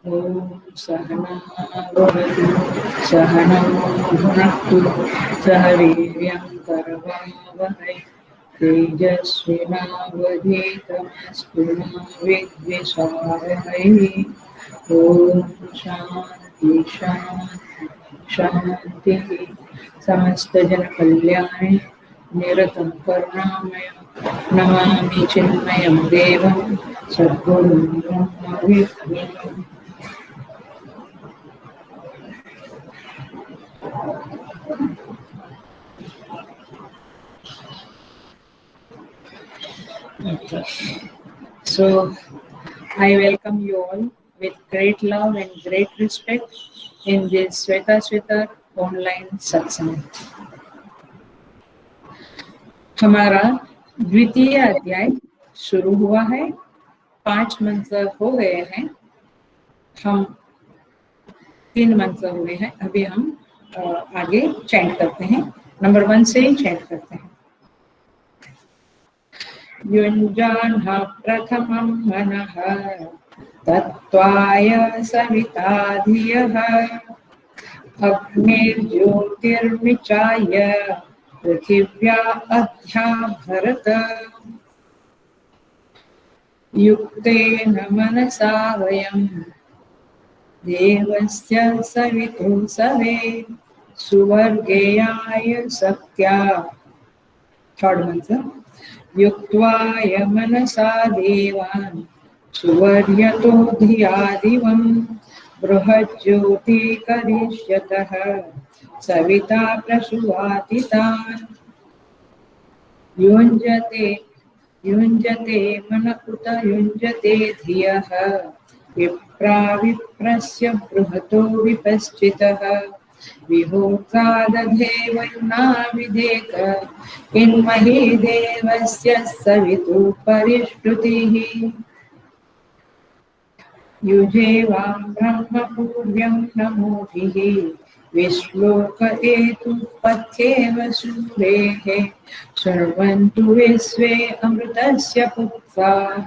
ॐ सहनावतु सहनौ भुनक्तु सह वीर्यं करवावहै तेजस्विनावधीतमस्तु मा विद्विषावहै। ॐ शान्ति शान्ति शान्तिः। समस्तजनकल्याणे निरतं करुणामयं नमामि चिन्मयं देवं सद्गुरुं ब्रह्मविद्याम्। Okay. So I welcome you all with great love and great respect in this Sweta Sweta online satsang. हमारा द्वितीय अध्याय शुरू हुआ है। 5 मंत्र हो गए हैं, हम 3 मंत्र हुए हैं। अभी हम आगे चैंट करते हैं, नंबर 1 से ही चैंट करते हैं। युञ्जानः प्रथमं मनः तत्त्वाय सविता धियः अग्निर्ज्योतिर्निचाय पृथिव्या अध्या भरत युक्तेन मनसा वयं देवस्य सवितुः सवे सुवर्गेयाय सत्या। थर्ड मंत्र युक्त्वाय मनसा देवान् सुवर्यतो धिया दिवं बृहज्योति करिष्यतः सविता प्रसुवातितान्। युञ्जते मन उत युञ्जते धियः विप्रा विप्रस्य बृहतो विपश्चितः विहोता दधे वरुणा विदेक इन्मही देवस्य सवितुः परिष्टुतिः। युजे वां ब्रह्म पूर्व्यं नमोभिः विश्लोक एतुः पथ्येव सूरेः शृण्वन्तु विश्वे अमृतस्य पुत्राः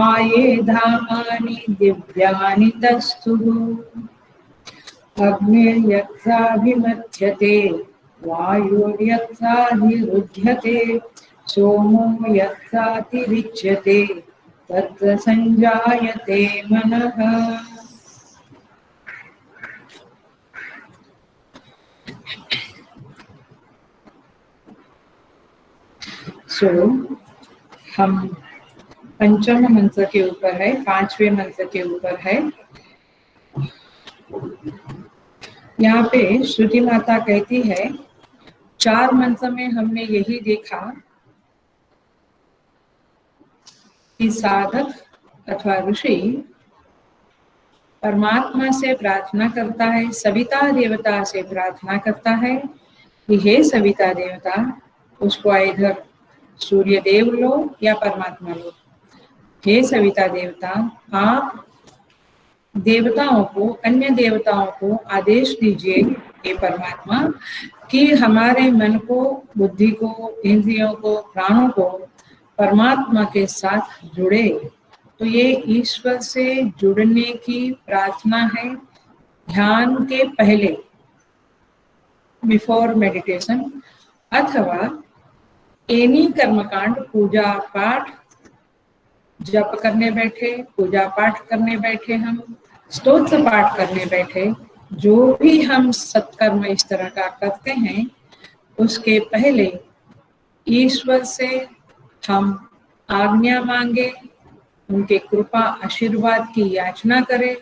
आये धामानि दिव्यानि तस्थुः। अग्निर्यत्राभिमथ्यते वायुर्यत्राभिरुध्यते सोमो यत्रातिरिच्यते तत्र संजायते मनः। हम पंचम मंत्र के ऊपर है, 5वें मंत्र के ऊपर है। यहाँ पे श्रुति माता कहती है 4 मंत्र में हमने यही देखा कि साधक अथवा ऋषि परमात्मा से प्रार्थना करता है, सविता देवता से प्रार्थना करता है कि हे सविता देवता, उसको इधर सूर्य देव लो या परमात्मा लो। हे सविता देवता, आप देवताओं को, अन्य देवताओं को आदेश दीजिए हे परमात्मा कि हमारे मन को, बुद्धि को, इंद्रियों को, प्राणों को परमात्मा के साथ जुड़े। तो ये ईश्वर से जुड़ने की प्रार्थना है ध्यान के पहले, बिफोर मेडिटेशन, अथवा एनी कर्मकांड, पूजा पाठ, जप करने बैठे, पूजा पाठ करने बैठे, हम स्तोत्र पाठ करने बैठे, जो भी हम सत्कर्म इस तरह का करते हैं, उसके पहले ईश्वर से हम आज्ञा मांगे, उनके कृपा आशीर्वाद की याचना करें।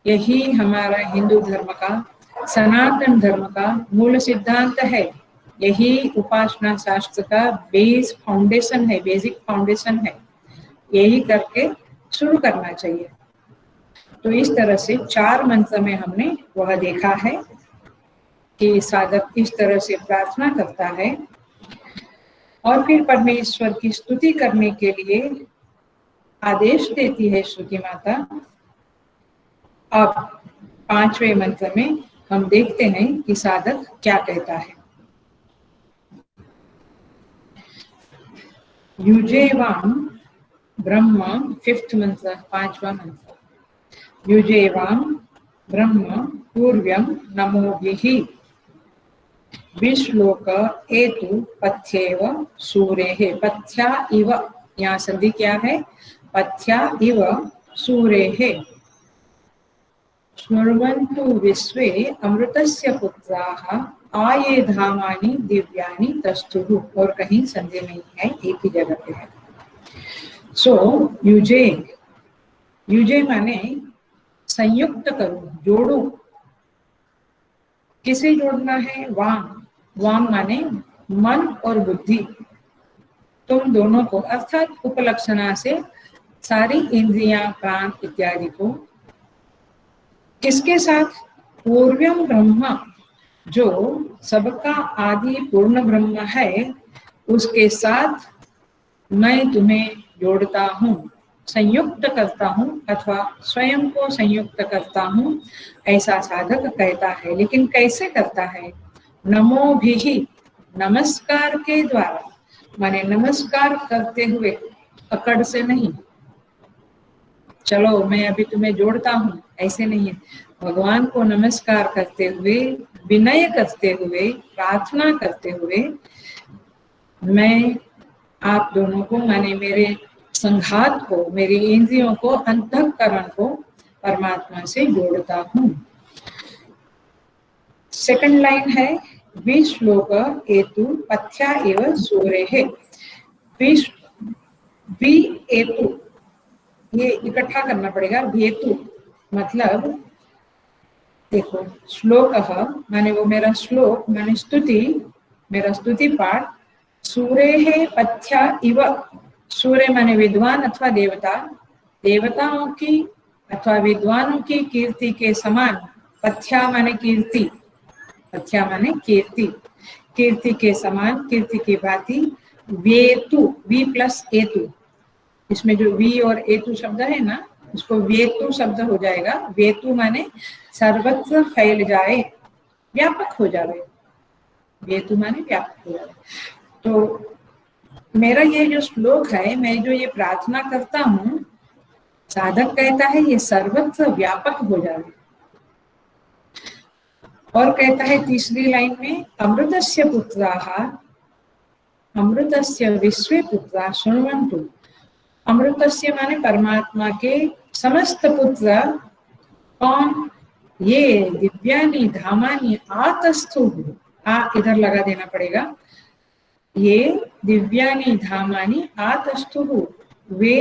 यही हमारा हिंदू धर्म का, सनातन धर्म का मूल सिद्धांत है। यही उपासना शास्त्र का बेस फाउंडेशन है, बेसिक फाउंडेशन है। यही करके शुरू करना चाहिए। तो इस तरह से 4 मंत्र में हमने वह देखा है कि साधक इस तरह से प्रार्थना करता है और फिर परमेश्वर की स्तुति करने के लिए आदेश देती है श्रुति माता। अब 5वें मंत्र में हम देखते हैं कि साधक क्या कहता है। युजेवाम ब्रह्म, 5th मंत्र, 5वां मंत्र। युजेवां ब्रह्म पूर्व्यं नमोभिः विश्लोक एतु पथ्येव सूरेः। पथ्या इव, यहाँ संधि क्या है? पथ्या इव सूरेः। शृण्वन्तु विश्वे अमृतस्य पुत्राः आये धामानि दिव्यानि तस्थुः। और कहीं संधि नहीं है, एक ही जगह पे है। सो युजे, युजे माने संयुक्त करो, जोड़ो। किसे जोड़ना है? वाम। वाम माने मन और बुद्धि, तुम दोनों को, अर्थात उपलक्षणा से सारी इंद्रियां, प्राण इत्यादि को। किसके साथ? पूर्व्यम ब्रह्म, जो सबका आदि पूर्ण ब्रह्म है, उसके साथ मैं तुम्हें जोड़ता हूँ, संयुक्त करता हूँ, अथवा स्वयं को संयुक्त करता हूँ, ऐसा साधक कहता है। लेकिन कैसे करता है? नमो भी, नमस्कार के द्वारा, माने नमस्कार करते हुए, अकड़ से नहीं। चलो मैं अभी तुम्हें जोड़ता हूँ, ऐसे नहीं है। भगवान को नमस्कार करते हुए, विनय करते हुए, प्रार्थना करते हुए, मैं आप दोनों को, माने मेरे संघात को, मेरी इंद्रियों को, अंतःकरण को परमात्मा से जोड़ता हूँ। सेकंड लाइन है विश्लोक एतु पथ्या एव सूरेः। वि एतु, ये इकट्ठा करना पड़ेगा। भेतु मतलब, देखो, श्लोक माने वो मेरा श्लोक, माने स्तुति, मेरा स्तुति पाठ। सूरेः पथ्या इव, सूर्य माने विद्वान अथवा देवता, देवताओं की अथवा विद्वानों की कीर्ति के समान। पथ्या माने कीर्ति, पथ्या माने कीर्ति, कीर्ति के समान, कीर्ति की भांति। वेतु, वी प्लस एतु, इसमें जो वी और एतु शब्द है ना, उसको वेतु शब्द हो जाएगा। वेतु माने सर्वत्र फैल जाए, व्यापक हो जाए। वेतु माने व्यापक हो जाए। तो मेरा ये जो श्लोक है, मैं जो ये प्रार्थना करता हूँ, साधक कहता है ये सर्वत्र व्यापक हो जाए। और कहता है तीसरी लाइन में, अमृतस्य पुत्राः, अमृतस्य विश्वे पुत्राः शृण्वन्तु। अमृतस्य माने परमात्मा के समस्त पुत्र। कौन? ये दिव्यानि धामानि आतस्थुः, आ इधर लगा देना पड़ेगा। ये दिव्यानि धामानि आतस्थुः, वे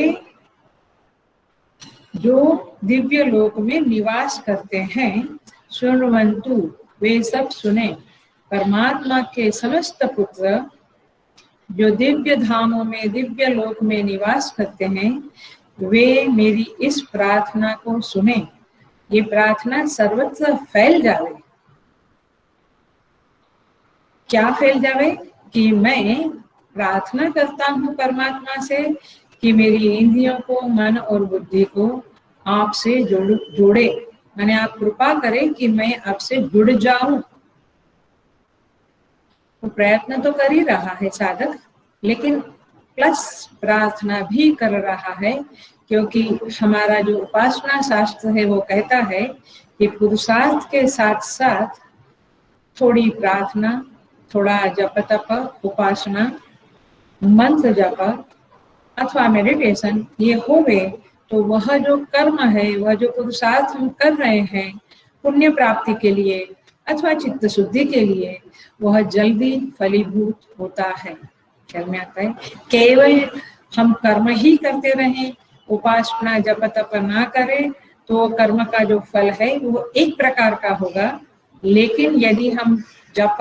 जो दिव्य लोक में निवास करते हैं। शृण्वन्तु, वे सब सुने। परमात्मा के समस्त पुत्र जो दिव्य धामों में, दिव्य लोक में निवास करते हैं, वे मेरी इस प्रार्थना को सुने। ये प्रार्थना सर्वत्र फैल जावे। क्या फैल जावे? कि मैं प्रार्थना करता हूँ परमात्मा से कि मेरी इंद्रियों को, मन और बुद्धि को आपसे जोड़े, मैंने आप कृपा करें कि मैं आपसे जुड़ जाऊं। तो प्रयत्न तो कर ही रहा है साधक, लेकिन प्लस प्रार्थना भी कर रहा है, क्योंकि हमारा जो उपासना शास्त्र है वो कहता है कि पुरुषार्थ के साथ साथ थोड़ी प्रार्थना, थोड़ा जप तप, उपासना, मंत्र जप अथवा मेडिटेशन ये हो गए, तो वह जो कर्म है, वह जो पुरुषार्थ हम कर रहे हैं पुण्य प्राप्ति के लिए अथवा चित्त शुद्धि के लिए, वह जल्दी फलीभूत होता है। ख्याल में आता है? केवल हम कर्म ही करते रहें, उपासना जप तप ना करें, तो कर्म का जो फल है वो एक प्रकार का होगा। लेकिन यदि हम जप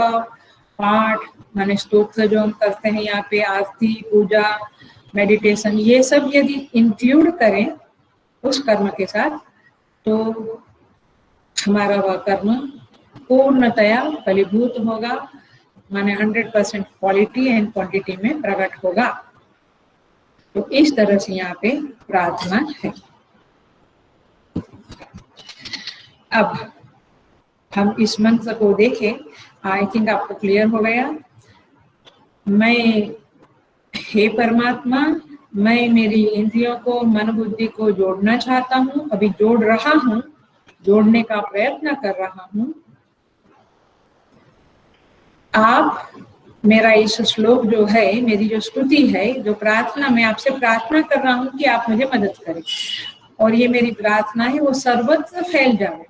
पाठ, माने स्तोत्र जो हम करते हैं यहाँ पे, आरती, पूजा, मेडिटेशन, ये सब यदि इंक्लूड करें उस कर्म के साथ, तो हमारा वह कर्म पूर्णतया फलीभूत होगा, माने 100% क्वालिटी एंड क्वांटिटी में प्रकट होगा। तो इस तरह से यहाँ पे प्रार्थना है। अब हम इस मंत्र को देखें। आई थिंक आपको क्लियर हो गया। मैं, हे परमात्मा, मैं मेरी इंद्रियों को, मन बुद्धि को जोड़ना चाहता हूँ, अभी जोड़ रहा हूँ, जोड़ने का प्रयत्न कर रहा हूँ। आप मेरा इस श्लोक जो है, मेरी जो स्तुति है, जो प्रार्थना, मैं आपसे प्रार्थना कर रहा हूँ कि आप मुझे मदद करें, और ये मेरी प्रार्थना है वो सर्वत्र फैल जाए,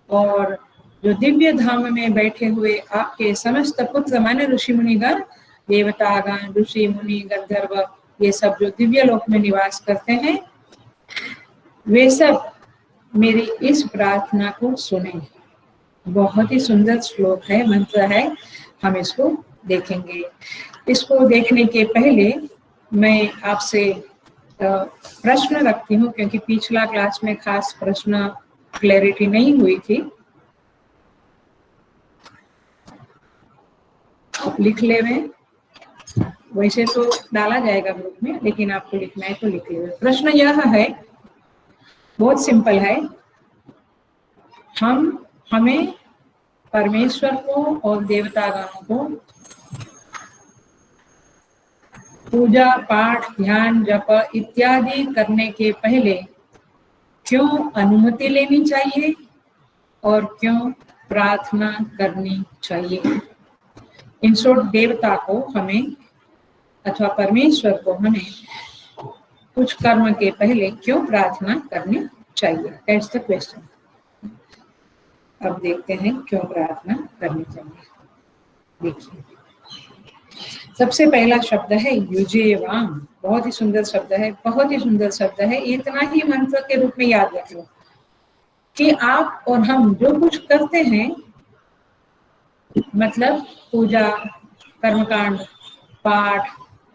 और जो दिव्य धाम में बैठे हुए आपके समस्त पुत्र माने ऋषि मुनिगण, देवतागण, ऋषि मुनि, गंधर्व, ये सब जो दिव्य लोक में निवास करते हैं, वे सब मेरी इस प्रार्थना को सुने। बहुत ही सुंदर श्लोक है, मंत्र है, हम इसको देखेंगे। इसको देखने के पहले मैं आपसे प्रश्न रखती हूँ, क्योंकि पिछला क्लास में खास प्रश्न क्लैरिटी नहीं हुई थी। आप लिख ले में, वैसे तो डाला जाएगा ग्रुप में, लेकिन आपको लिखना है तो लिख ले। प्रश्न यह है, बहुत सिंपल है, हमें परमेश्वर को और देवतागणों को पूजा पाठ, ध्यान, जप इत्यादि करने के पहले क्यों अनुमति लेनी चाहिए और क्यों प्रार्थना करनी चाहिए? इन शॉर्ट, देवता को हमें अथवा परमेश्वर को हमें कुछ कर्म के पहले क्यों प्रार्थना करनी चाहिए? That's the question. अब देखते हैं क्यों प्रार्थना करनी चाहिए। देखिए, सबसे पहला शब्द है युजेवाम। बहुत ही सुंदर शब्द है, बहुत ही सुंदर शब्द है। इतना ही मंत्र के रूप में याद रख लो कि आप और हम जो कुछ करते हैं, मतलब पूजा, कर्मकांड, पाठ,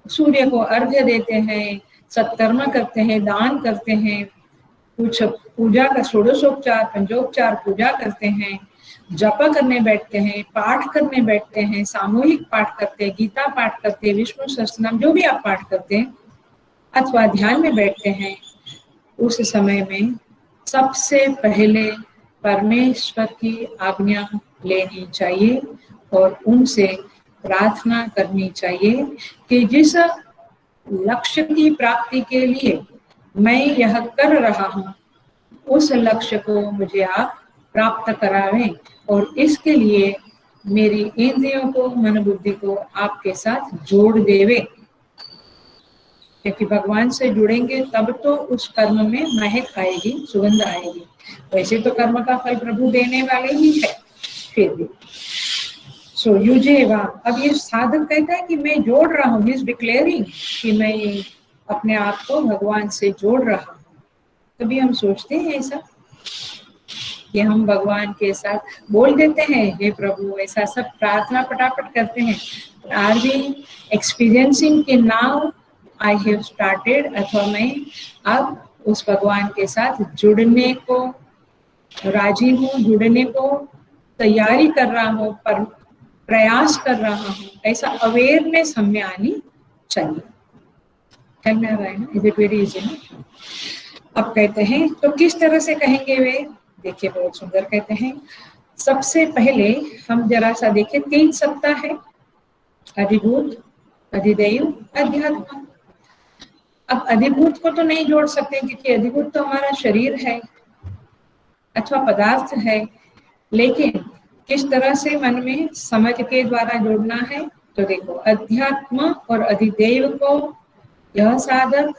सूर्य को अर्घ्य देते हैं, सत्कर्म करते हैं, दान करते हैं, कुछ पूजा का षोडशोपचार, पंचोपचार पूजा करते हैं, जप करने बैठते हैं, पाठ करने बैठते हैं, सामूहिक पाठ करते हैं, गीता पाठ करते हैं, विष्णु सहस्त्रनाम, जो भी आप पाठ करते हैं, अथवा ध्यान में बैठते हैं, उस समय में सबसे पहले परमेश्वर की आज्ञा लेनी चाहिए और उनसे प्रार्थना करनी चाहिए कि जिस लक्ष्य की प्राप्ति के लिए मैं यह कर रहा हूँ, उस लक्ष्य को मुझे आप प्राप्त करावें, और इसके लिए मेरी इंद्रियों को, मन बुद्धि को आपके साथ जोड़ देवे, क्योंकि भगवान से जुड़ेंगे तब तो उस कर्म में महक आएगी, सुगंध आएगी। वैसे तो कर्म का फल प्रभु देने वाले ही है, फिर भी सो युजेवा। अब ये साधक कहता है कि मैं जोड़ रहा हूँ, इज डिक्लेयरिंग कि मैं अपने आप को भगवान से जोड़ रहा हूँ। कभी हम सोचते हैं ऐसा कि हम भगवान के साथ बोल देते हैं हे प्रभु, ऐसा सब प्रार्थना पटापट करते हैं, आर वी एक्सपीरियंसिंग कि नाउ आई हैव स्टार्टेड, अथवा मैं अब उस भगवान के साथ जुड़ने को राजी हूँ, जुड़ने को तैयारी कर रहा हूँ, पर प्रयास कर रहा हूँ, ऐसा अवेयरनेस हमें आनी चाहिए। इज इट वेरी इजी ना? अब कहते हैं तो किस तरह से कहेंगे वे? देखिए, बहुत सुंदर कहते हैं। सबसे पहले हम जरा सा देखें, 3 सत्ता है, अधिभूत, अधिदैव, अध्यात्म। अब अधिभूत को तो नहीं जोड़ सकते, क्योंकि अधिभूत तो हमारा शरीर है अथवा पदार्थ है, लेकिन किस तरह से मन में समझ के द्वारा जोड़ना है? तो देखो, अध्यात्म और अधिदेव को यह साधक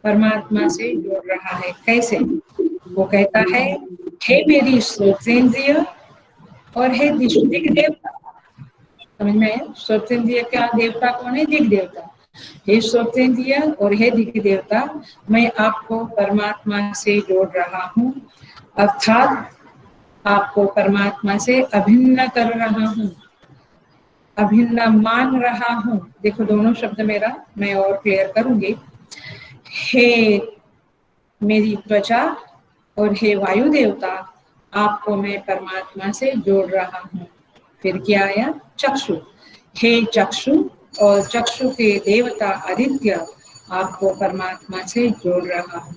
परमात्मा से जोड़ रहा है। कैसे? वो कहता है, हे मेरी श्रोतेंद्रिय और हे दिग देवता। समझ में आया? श्रोतेंद्रिय क्या, देवता कौन है? दिग देवता। हे श्रोतेंद्रिय और हे दिग देवता, मैं आपको परमात्मा से जोड़ रहा हूँ, अर्थात आपको परमात्मा से अभिन्न कर रहा हूँ, अभिन्न मान रहा हूँ। देखो, दोनों शब्द मेरा मैं और क्लियर करूंगी। हे मेरी त्वचा और हे वायु देवता, आपको मैं परमात्मा से जोड़ रहा हूँ। फिर क्या आया? चक्षु, हे चक्षु और चक्षु के देवता आदित्य, आपको परमात्मा से जोड़ रहा हूँ।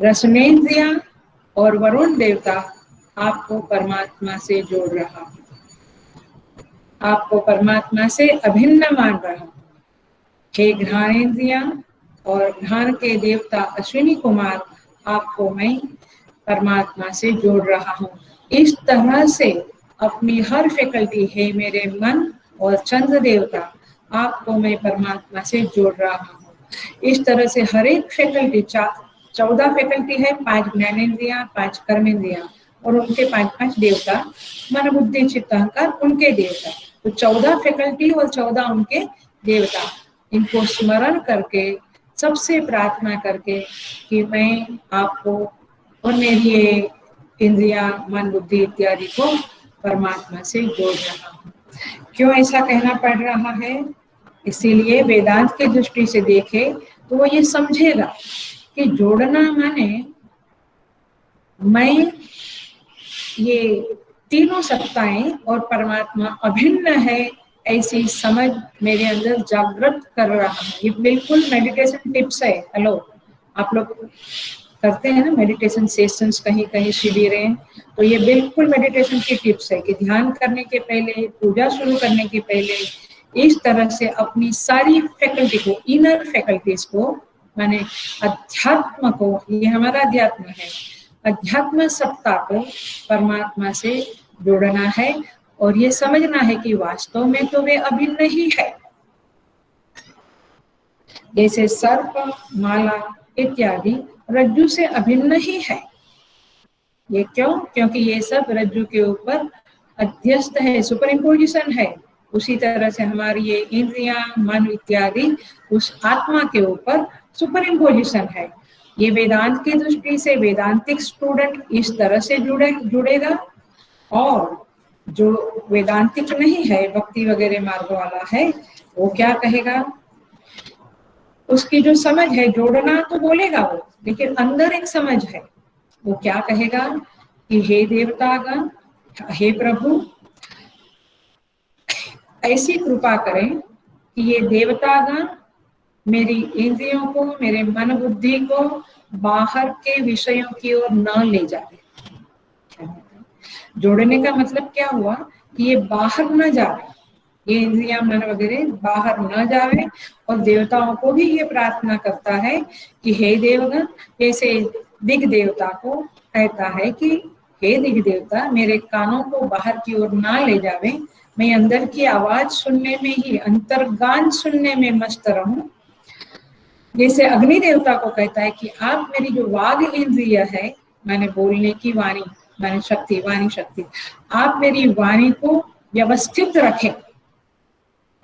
रसनेन्द्रिया और वरुण देवता, आपको परमात्मा से जोड़ रहा हूँ, आपको परमात्मा से अभिन्न मान रहा हूँ। हे घ्राणेन्द्रियां और घ्राण के देवता अश्विनी कुमार, आपको मैं परमात्मा से जोड़ रहा हूँ। इस तरह से अपनी हर फैकल्टी है मेरे मन और चंद्र देवता, आपको मैं परमात्मा से जोड़ रहा हूँ। इस तरह से हर एक फैकल्टी 14 फैकल्टी है, 5 ज्ञानेन्द्रियां, 5 कर्मेंद्रियां और उनके 5 देवता, मन बुद्धि चित्त अहंकार उनके देवता। तो 14 फैकल्टी और 14 उनके देवता, इनको स्मरण करके सबसे प्रार्थना करके कि मैं आपको और मेरी ये इंद्रिया मन बुद्धि इत्यादि को परमात्मा से जोड़ रहा हूँ। क्यों ऐसा कहना पड़ रहा है? इसीलिए वेदांत की दृष्टि से देखे तो वो ये समझेगा कि जोड़ना माने मैं ये तीनों सत्ताएं और परमात्मा अभिन्न है, ऐसी समझ मेरे अंदर जागृत कर रहा हूँ। ये बिल्कुल मेडिटेशन टिप्स है। हेलो, आप लोग करते हैं ना मेडिटेशन सेशंस, कहीं कहीं शिविरें, तो ये बिल्कुल मेडिटेशन की टिप्स है कि ध्यान करने के पहले, पूजा शुरू करने के पहले इस तरह से अपनी सारी फैकल्टी को, इनर फैकल्टीज को, माने अध्यात्म को, ये हमारा अध्यात्म है, अध्यात्म सत्ता को परमात्मा से जोड़ना है और ये समझना है कि वास्तव में तो वे अभिन्न ही है। जैसे सर्प, माला इत्यादि रज्जु से अभिन्न ही है। ये क्यों? क्योंकि ये सब रज्जु के ऊपर अध्यस्त है, सुपर इम्पोजिशन है। उसी तरह से हमारी ये इंद्रियां, मन इत्यादि उस आत्मा के ऊपर सुपर इम्पोजिशन है। ये वेदांत की दृष्टि से वेदांतिक स्टूडेंट इस तरह से जुड़ेगा, और जो वेदांतिक नहीं है, भक्ति वगैरह मार्ग वाला है, वो क्या कहेगा? उसकी जो समझ है, जोड़ना तो बोलेगा वो, लेकिन अंदर एक समझ है। वो क्या कहेगा कि हे देवतागण, हे प्रभु, ऐसी कृपा करें कि ये देवतागण मेरी इंद्रियों को, मेरे मन बुद्धि को बाहर के विषयों की ओर न ले जाए। जोड़ने का मतलब क्या हुआ कि ये बाहर न जाए, ये इंद्रियां मन वगैरह बाहर न जावे। और देवताओं को भी ये प्रार्थना करता है कि हे देवगण, जैसे दिग देवता को कहता है कि हे दिग देवता, मेरे कानों को बाहर की ओर ना ले जावे, मैं अंदर की आवाज सुनने में ही, अंतर्गान सुनने में मस्त रहूं। जैसे अग्नि देवता को कहता है कि आप मेरी जो वाग इंद्रिय है, मैंने बोलने की वाणी, मैंने शक्ति, वाणी शक्ति, आप मेरी वाणी को व्यवस्थित रखें।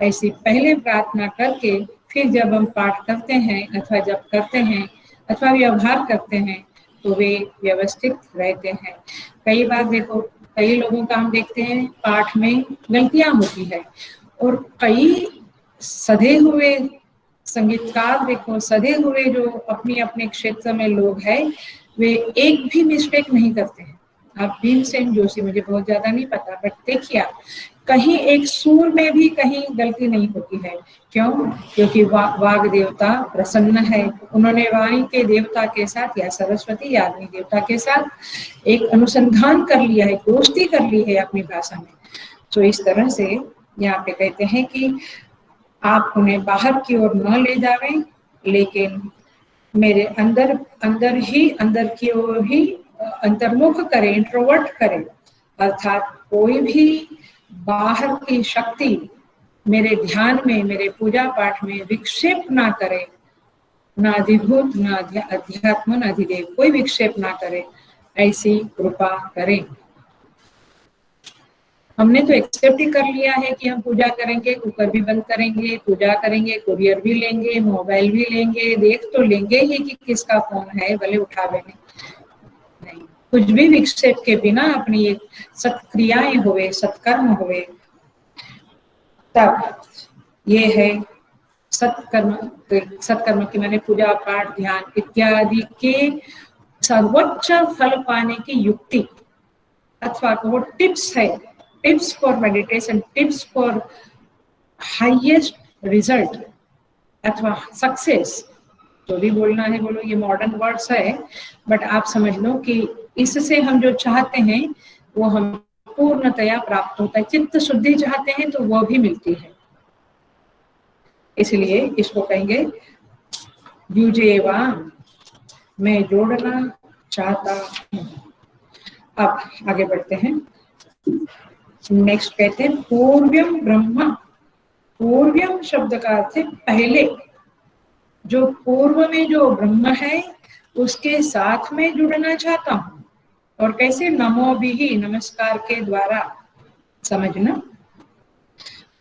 ऐसी पहले प्रार्थना करके फिर जब हम पाठ करते हैं अथवा जब करते हैं अथवा व्यवहार करते हैं तो वे व्यवस्थित रहते हैं। कई बार देखो, कई लोगों का हम देखते हैं पाठ में गलतियां होती है, और कई सधे हुए संगीतकार देखो, सधे हुए जो अपने अपने क्षेत्र में लोग हैं, वे एक भी मिस्टेक नहीं करते हैं। आप भीमसेन जोशी, मुझे बहुत ज्यादा नहीं पता, बट देखिए कहीं एक सूर में भी कहीं गलती नहीं होती है। क्यों? क्योंकि वाग देवता प्रसन्न है। उन्होंने वाणी के देवता के साथ, या सरस्वती या अग्नि देवता के साथ एक अनुसंधान कर लिया है, दोस्ती कर ली है अपनी भाषा में। तो इस तरह से यहाँ पे कहते हैं कि आप उन्हें बाहर की ओर न ले जावें, लेकिन मेरे अंदर अंदर की ओर ही अंतर्मुख करें, इंट्रोवर्ट करें। अर्थात कोई भी बाहर की शक्ति मेरे ध्यान में, मेरे पूजा पाठ में विक्षेप ना करे, ना अधिभूत, ना अध्यात्म, ना अधिदेव, कोई विक्षेप ना करे, ऐसी कृपा करें। हमने तो एक्सेप्ट ही कर लिया है कि हम पूजा करेंगे, कुकर भी बंद करेंगे, पूजा करेंगे, कुरियर भी लेंगे, मोबाइल भी लेंगे, देख तो लेंगे ही कि किसका फोन है, भले उठावे नहीं, कुछ भी विक्षेप के बिना अपनी एक सत्क्रियाएं हुए, सत्कर्म हुए, तब ये है सत्कर्म की मैंने पूजा पाठ ध्यान इत्यादि के सर्वोच्च फल पाने की युक्ति अथवा वो टिप्स है, tips for meditation, tips for highest result अथवा सक्सेस, जो भी बोलना है बोलो, ये मॉडर्न वर्ड्स है, बट आप समझ लो कि इससे हम जो चाहते हैं वो हम पूर्णतया प्राप्त होता है। चित्त शुद्धि चाहते हैं तो वो भी मिलती है। इसलिए इसको कहेंगे युजेवा, मैं जोड़ना चाहता हूँ। अब आगे बढ़ते हैं। नेक्स्ट कहते हैं पूर्व्यम ब्रह्म। पूर्व्यम शब्द का अर्थ है पहले। जो पूर्व में जो ब्रह्म है उसके साथ में जुड़ना चाहता हूँ। और कैसे? नमो भी, नमस्कार के द्वारा समझना।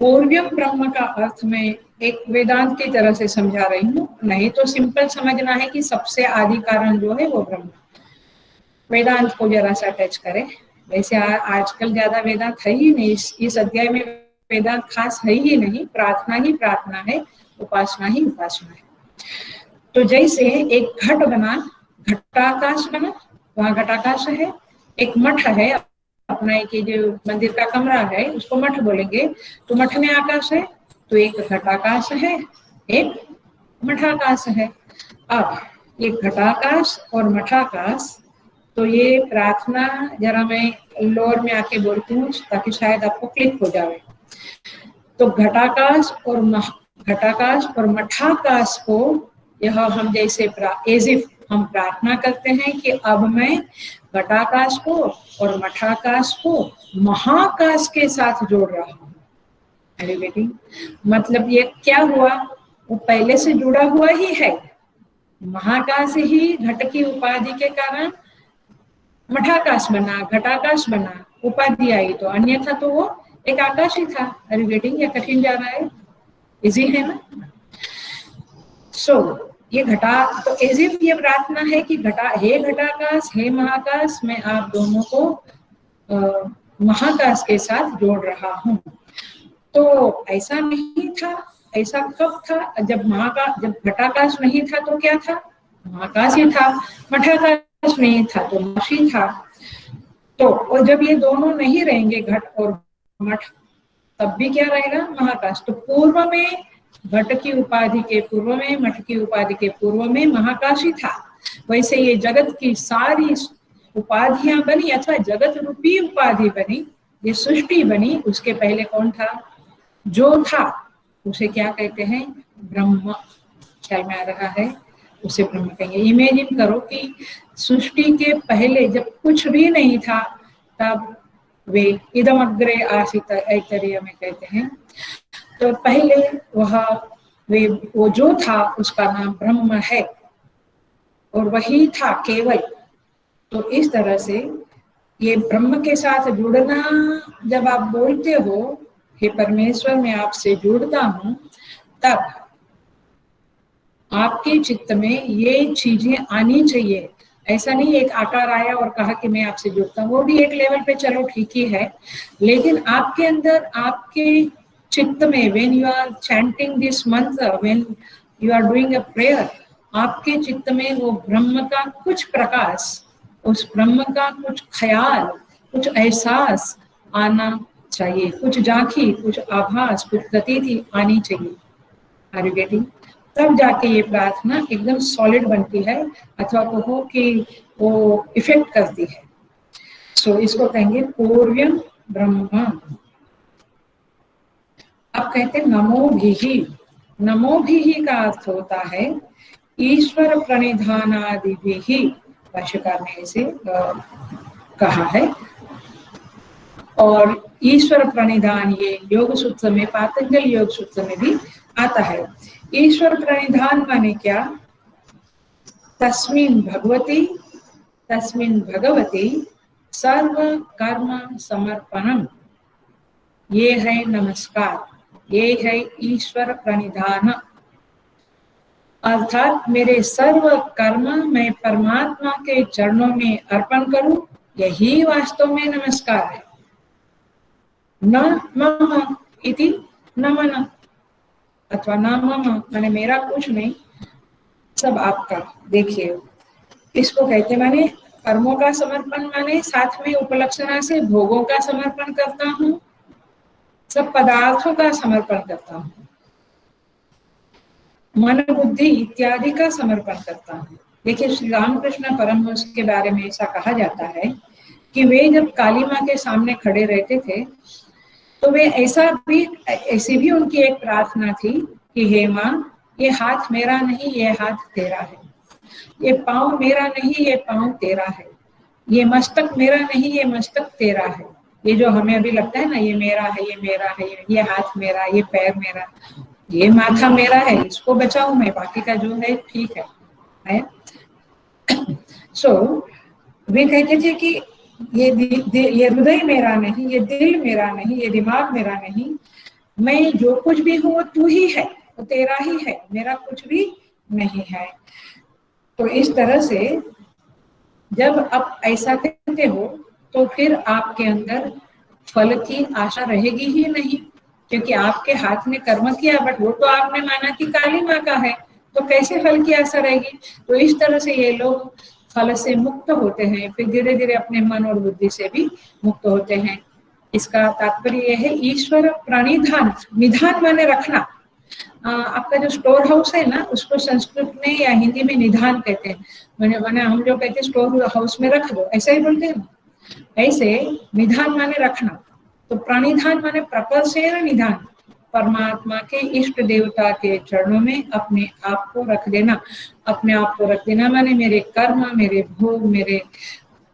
पूर्व्यम ब्रह्म का अर्थ मैं एक वेदांत की तरह से समझा रही हूँ, नहीं तो सिंपल समझना है कि सबसे आदि कारण जो है वो ब्रह्म। वेदांत को जरा सा टच करें। वैसे आजकल ज्यादा वेदांत है ही नहीं, इस अध्याय में वेदांत खास है ही नहीं, प्रार्थना ही प्रार्थना है, उपासना ही उपासना है। तो जैसे एक घट बना, घटाकाश बना, वहां घटाकाश है। एक मठ है, अपना एक जो मंदिर का कमरा है उसको मठ बोलेंगे, तो मठ में आकाश है, तो एक घटाकाश है, एक मठाकाश है। अब ये घटाकाश और मठाकाश, तो ये प्रार्थना जरा मैं लोअर में आके बोलती हूँ ताकि शायद आपको क्लिक हो जाए। तो घटाकाश और मठाकाश को यह हम जैसे एज इफ हम प्रार्थना करते हैं कि अब मैं घटाकाश को और मठाकाश को महाकाश के साथ जोड़ रहा हूँ। अरे बेटी, मतलब ये क्या हुआ? वो पहले से जुड़ा हुआ ही है। महाकाश ही घट की उपाधि के कारण मठाकाश बना, घटाकाश बना, उपाधि आई, तो अन्यथा तो वो एक आकाश ही था। अरे बेटी, ये कठिन जा रहा है? इजी है ना? ये घटा, तो एज इफ ये प्रार्थना है कि हे घटाकाश, हे महाकाश, मैं आप दोनों को महाकाश के साथ जोड़ रहा हूँ। तो ऐसा नहीं था। ऐसा कब था? जब घटाकाश नहीं था तो क्या था? महाकाश ही था। मठाकाश नहीं था तो मठ ही था। तो और जब ये दोनों नहीं रहेंगे, घट और मठ, तब भी क्या रहेगा? महाकाश। तो पूर्व में घट की उपाधि के पूर्व में, मठ की उपाधि के पूर्व में महाकाश ही था। वैसे ये जगत की सारी उपाधियां बनी अथवा जगत रूपी उपाधि बनी, ये सृष्टि बनी, उसके पहले कौन था? जो था उसे क्या कहते हैं? ब्रह्म। ख्याल में आ रहा है? उसे ब्रह्म कहेंगे। इमेजिन करो कि सृष्टि के पहले जब कुछ भी नहीं था, तब वे इदम अग्रे आसित ऐतरेय में कहते हैं, तो पहले वो जो था उसका नाम ब्रह्म है और वही था केवल। तो इस तरह से ये ब्रह्म के साथ जुड़ना, जब आप बोलते हो हे परमेश्वर मैं आपसे जुड़ता हूँ, तब आपके चित्त में ये चीजें आनी चाहिए। ऐसा नहीं एक आकार आया और कहा कि मैं आपसे जुड़ता हूँ, वो भी एक लेवल पे चलो ठीक ही है, लेकिन आपके अंदर, आपके चित्त में, when you are chanting this mantra, when you are doing a prayer, आपके चित्त में वो ब्रह्म का कुछ प्रकाश, उस ब्रह्म का कुछ ख्याल, कुछ एहसास आना चाहिए, कुछ झांकी, कुछ आभास, कुछ प्रतीति आनी चाहिए। Are you getting? तब जाके ये प्रार्थना एकदम सॉलिड बनती है, अथवा कहो कि वो इफेक्ट करती है। सो इसको कहेंगे पूर्व्यम ब्रह्म। अब कहते हैं नमो भी। नमो भी का अर्थ होता है ईश्वर प्रणिधानादि भी। भाष्यकार ने इसे कहा है। और ईश्वर प्रणिधान ये योग सूत्र में, पातंजल योग सूत्र में भी आता है। ईश्वर प्रणिधान माने क्या? तस्मिन् भगवती, तस्मिन् भगवती सर्व कर्म समर्पणम। ये है नमस्कार, ये है ईश्वर प्रणिधान। अर्थात मेरे सर्व कर्म मैं परमात्मा के चरणों में अर्पण करूं, यही वास्तव में नमस्कार है। न मम इति नमन, अथवा न मम माने मेरा कुछ नहीं, सब आपका। देखिए इसको कहते माने कर्मों का समर्पण, माने साथ में उपलक्षणा से भोगों का समर्पण करता हूँ, सब पदार्थों का समर्पण करता हूँ, मन बुद्धि इत्यादि का समर्पण करता हूँ। देखिए श्री रामकृष्ण परमहंस के बारे में ऐसा कहा जाता है कि वे जब काली माँ के सामने खड़े रहते थे, तो वे ऐसी भी उनकी एक प्रार्थना थी कि हे माँ, ये हाथ मेरा नहीं, ये हाथ तेरा है। ये पाँव मेरा नहीं, ये पाँव तेरा है। ये मस्तक मेरा नहीं, ये मस्तक तेरा है। ये जो हमें अभी लगता है ना, ये मेरा है, ये मेरा है, ये हाथ मेरा, ये पैर मेरा, ये माथा मेरा है, इसको बचाऊं मैं, बाकी का जो है ठीक है। सो वे कहते थे कि ये हृदय मेरा नहीं, ये दिल मेरा नहीं, ये दिमाग मेरा नहीं, मैं जो कुछ भी हूँ वो तू ही है, वो तेरा ही है, मेरा कुछ भी नहीं है। तो इस तरह से जब आप ऐसा कहते हो तो फिर आपके अंदर फल की आशा रहेगी ही नहीं, क्योंकि आपके हाथ में कर्म किया, बट वो तो आपने माना कि काली माँ का है, तो कैसे फल की आशा रहेगी। तो इस तरह से ये लोग फल से मुक्त होते हैं, फिर धीरे धीरे अपने मन और बुद्धि से भी मुक्त होते हैं। इसका तात्पर्य यह है ईश्वर प्रणिधान, निधान माने रखना। आपका जो स्टोर हाउस है ना, उसको संस्कृत में या हिंदी में निधान कहते हैं। मैंने हम जो कहते हैं स्टोर हाउस में रख दो, ऐसा ही बोलते हैं। ऐसे निधान माने रखना, तो प्रणिधान माने प्रकर्षेण निधान, परमात्मा के इष्ट देवता के चरणों में अपने आप को रख देना। अपने आप को रख देना माने मेरे कर्म, मेरे भोग, मेरे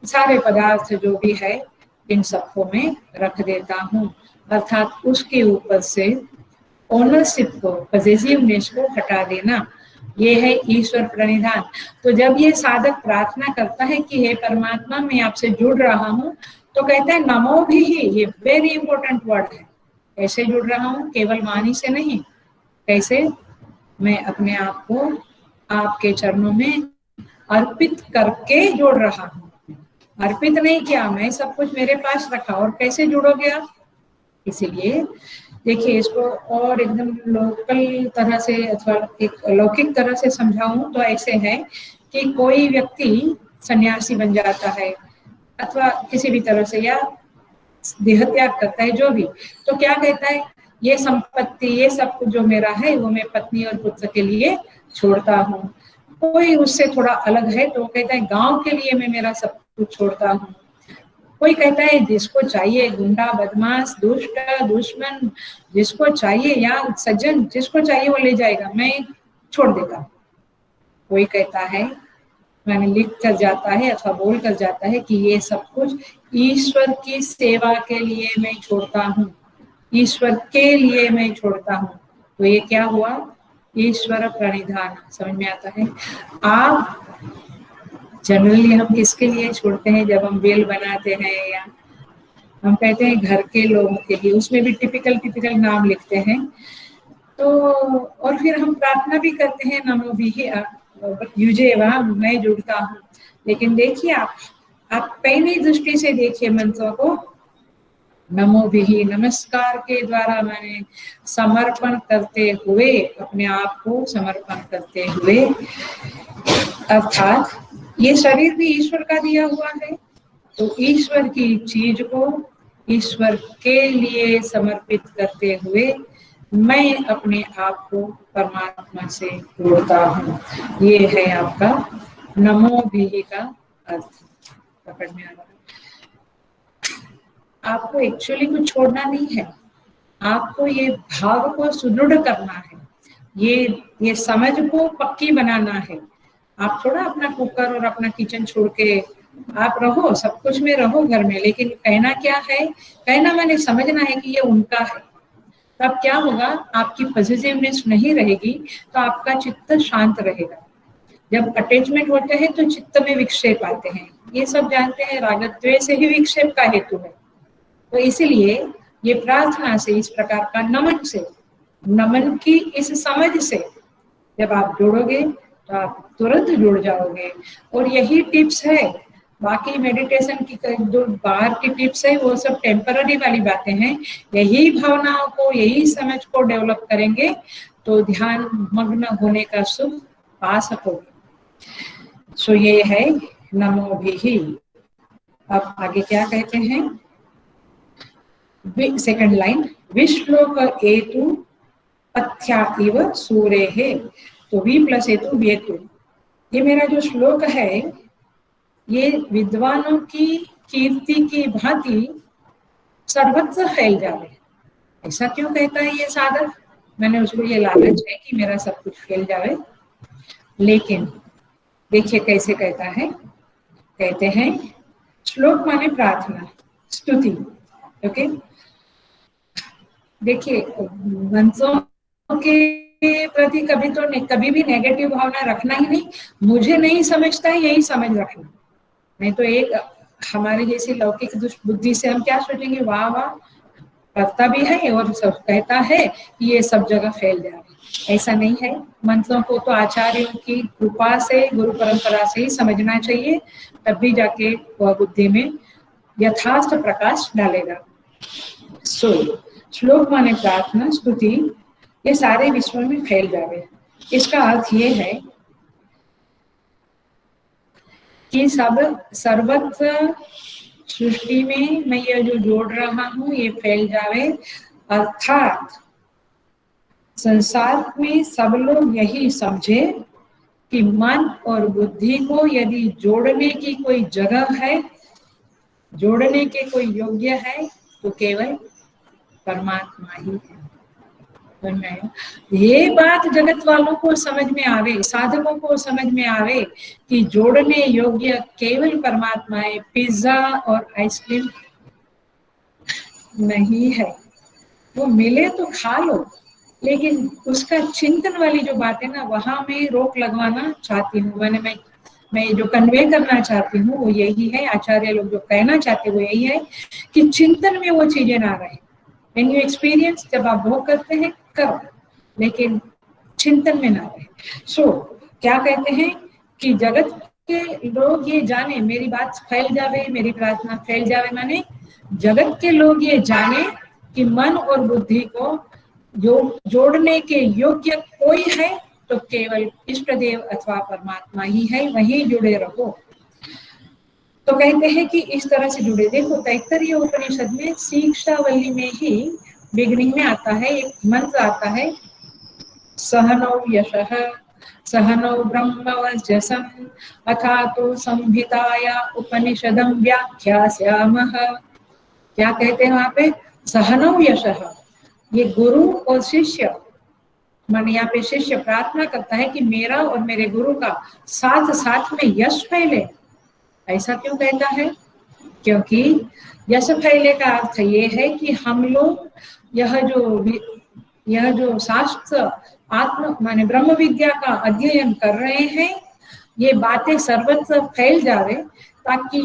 सारे पदार्थ जो भी है, इन सबको मैं रख देता हूँ। अर्थात उसके ऊपर से ओनरशिप को, पॉजिटिवनेस को हटा देना, ये है ईश्वर प्रणिधान। तो जब ये साधक प्रार्थना करता है कि हे परमात्मा, मैं आपसे जुड़ रहा हूँ, तो कहता है नमो भी ही, ये वेरी इंपॉर्टेंट वर्ड है। कैसे जुड़ रहा हूँ? केवल वाणी से नहीं। कैसे? मैं अपने आप को आपके चरणों में अर्पित करके जोड़ रहा हूँ। अर्पित नहीं किया, मैं सब कुछ मेरे पास रखा, और कैसे जुड़ोगे आप? इसीलिए देखिए, इसको और एकदम लोकल तरह से अथवा एक लौकिक तरह से समझाऊं तो ऐसे है कि कोई व्यक्ति सन्यासी बन जाता है अथवा किसी भी तरह से, या देह त्याग करता है, जो भी, तो क्या कहता है, ये संपत्ति, ये सब कुछ जो मेरा है वो मैं पत्नी और पुत्र के लिए छोड़ता हूँ। कोई उससे थोड़ा अलग है तो वो कहता है गांव के लिए मैं मेरा सब कुछ छोड़ता हूँ। कोई कहता है जिसको चाहिए, गुंडा, बदमाश, दुष्ट, दुश्मन, जिसको चाहिए, या सज्जन, जिसको चाहिए वो ले जाएगा, मैं छोड़ देता। कोई कहता है, मैंने लिख कर जाता है अथवा बोल कर जाता है कि ये सब कुछ ईश्वर की सेवा के लिए मैं छोड़ता हूँ, ईश्वर के लिए मैं छोड़ता हूँ। तो ये क्या हुआ? ईश्वर प्रणिधान। समझ में आता है? आप जनरली हम किसके लिए छोड़ते हैं? जब हम बेल बनाते हैं या हम कहते हैं घर के लोगों के लिए, उसमें भी टिपिकल नाम लिखते हैं। तो और फिर हम प्रार्थना भी करते हैं, नमो भी युजे वहाँ मैं जुड़ता हूँ। लेकिन देखिए आप पहली दृष्टि से देखिए मंत्रों को, नमो भी नमस्कार के द्वारा मैंने समर्पण करते हुए, अपने आप को समर्पण करते हुए, अर्थात ये शरीर भी ईश्वर का दिया हुआ है, तो ईश्वर की चीज को ईश्वर के लिए समर्पित करते हुए मैं अपने आप को परमात्मा से जोड़ता हूँ। ये है आपका नमो भी का अर्थ। पकड़ में आ रहा है? आपको एक्चुअली कुछ छोड़ना नहीं है, आपको ये भाव को सुदृढ़ करना है, ये समझ को पक्की बनाना है। आप थोड़ा अपना कुकर और अपना किचन छोड़ के आप रहो, सब कुछ में रहो घर में, लेकिन कहना क्या है? कहना मैंने समझना है कि ये उनका है। तब क्या होगा? आपकी पॉजिटिवनेस नहीं रहेगी, तो आपका चित्त शांत रहेगा। जब अटैचमेंट होते हैं तो चित्त में विक्षेप आते हैं, ये सब जानते हैं, रागद्वेष से ही विक्षेप का हेतु है। तो इसीलिए ये प्रार्थना से, इस प्रकार का नमन से, नमन की इस समझ से जब आप जोड़ोगे तो आप तुरंत जुड़ जाओगे। और यही टिप्स है, बाकी मेडिटेशन की जो बाहर की टिप्स है वो सब टेम्पररी वाली बातें हैं। यही भावनाओं को, यही समझ को डेवलप करेंगे तो ध्यान मग्न होने का सुख पा सकोगे। सो ये है नमो भी। अब आगे क्या कहते हैं? सेकंड लाइन, विश्लोक एतु पथ्या इव सूरे है। तो वी प्लस हेतु हेतु, ये मेरा जो श्लोक है ये विद्वानों की कीर्ति की भांति सर्वत्र फैल जाए। ऐसा क्यों कहता है ये साधक? मैंने उसको ये लालच है कि मेरा सब कुछ फैल जाए। लेकिन देखिए कैसे कहता है, कहते हैं श्लोक माने प्रार्थना, स्तुति। ओके, देखिए मंत्रों के प्रति कभी भी नेगेटिव भावना रखना ही नहीं। मुझे नहीं समझता है यही समझ रखना, नहीं तो एक हमारे जैसी लौकिक बुद्धि से हम क्या सोचेंगे, वाह वाह करता भी है और सब कहता है कि ये सब जगह फैल जाए। ऐसा नहीं है। मंत्रों को तो आचार्यों की कृपा से, गुरु परंपरा से ही समझना चाहिए, तब भी जाके वह बुद्धि में यथार्थ प्रकाश डालेगा। सो श्लोक माने प्रार्थना, स्तुति, ये सारे विश्व में फैल जावे। इसका अर्थ ये है कि सब सर्वत्र सृष्टि में मैं ये जो जोड़ रहा हूँ ये फैल जावे, अर्थात संसार में सब लोग यही समझे कि मन और बुद्धि को यदि जोड़ने की कोई जगह है, जोड़ने के कोई योग्य है, तो केवल परमात्मा ही है। ये बात जगत वालों को समझ में आवे, साधकों को समझ में आवे कि जोड़ने योग्य केवल परमात्मा है, पिज्जा और आइसक्रीम नहीं है। वो मिले तो खा लो, लेकिन उसका चिंतन वाली जो बात है ना, वहां मैं रोक लगवाना चाहती हूँ। मैं जो कन्वे करना चाहती हूँ वो यही है, आचार्य लोग जो कहना चाहते वो यही है कि चिंतन में वो चीजें ना रहे। When you experience, जब आप भोग करते हैं करो, लेकिन चिंतन में ना रहे। क्या कहते हैं कि जगत के लोग ये जाने, मेरी बात फैल जावे, मेरी प्रार्थना फैल जावे, माने जगत के लोग ये जाने कि मन और बुद्धि को जोड़ने के योग्य कोई है तो केवल इष्ट देव अथवा परमात्मा ही है, वहीं जुड़े रहो। तो कहते हैं कि इस तरह से जुड़े। देखो तैत्तरीय उपनिषद में शिक्षावली में ही बिगनिंग में आता है, एक मंत्र आता है, सहनौ यशः सहनौ ब्रह्मवर्चसं अथातो संहिताया उपनिषदं व्याख्यास्यामः। क्या कहते हैं वहां पे, सहनौ यशः, ये गुरु और शिष्य, मन यहाँ पे शिष्य प्रार्थना करता है कि मेरा और मेरे गुरु का साथ साथ में यश फैले। ऐसा क्यों कहता है, क्योंकि यश फैले का अर्थ ये है कि हम लोग यह जो शास्त्र आत्म माने ब्रह्म विद्या का अध्ययन कर रहे हैं, ये बातें सर्वत्र फैल जावे, ताकि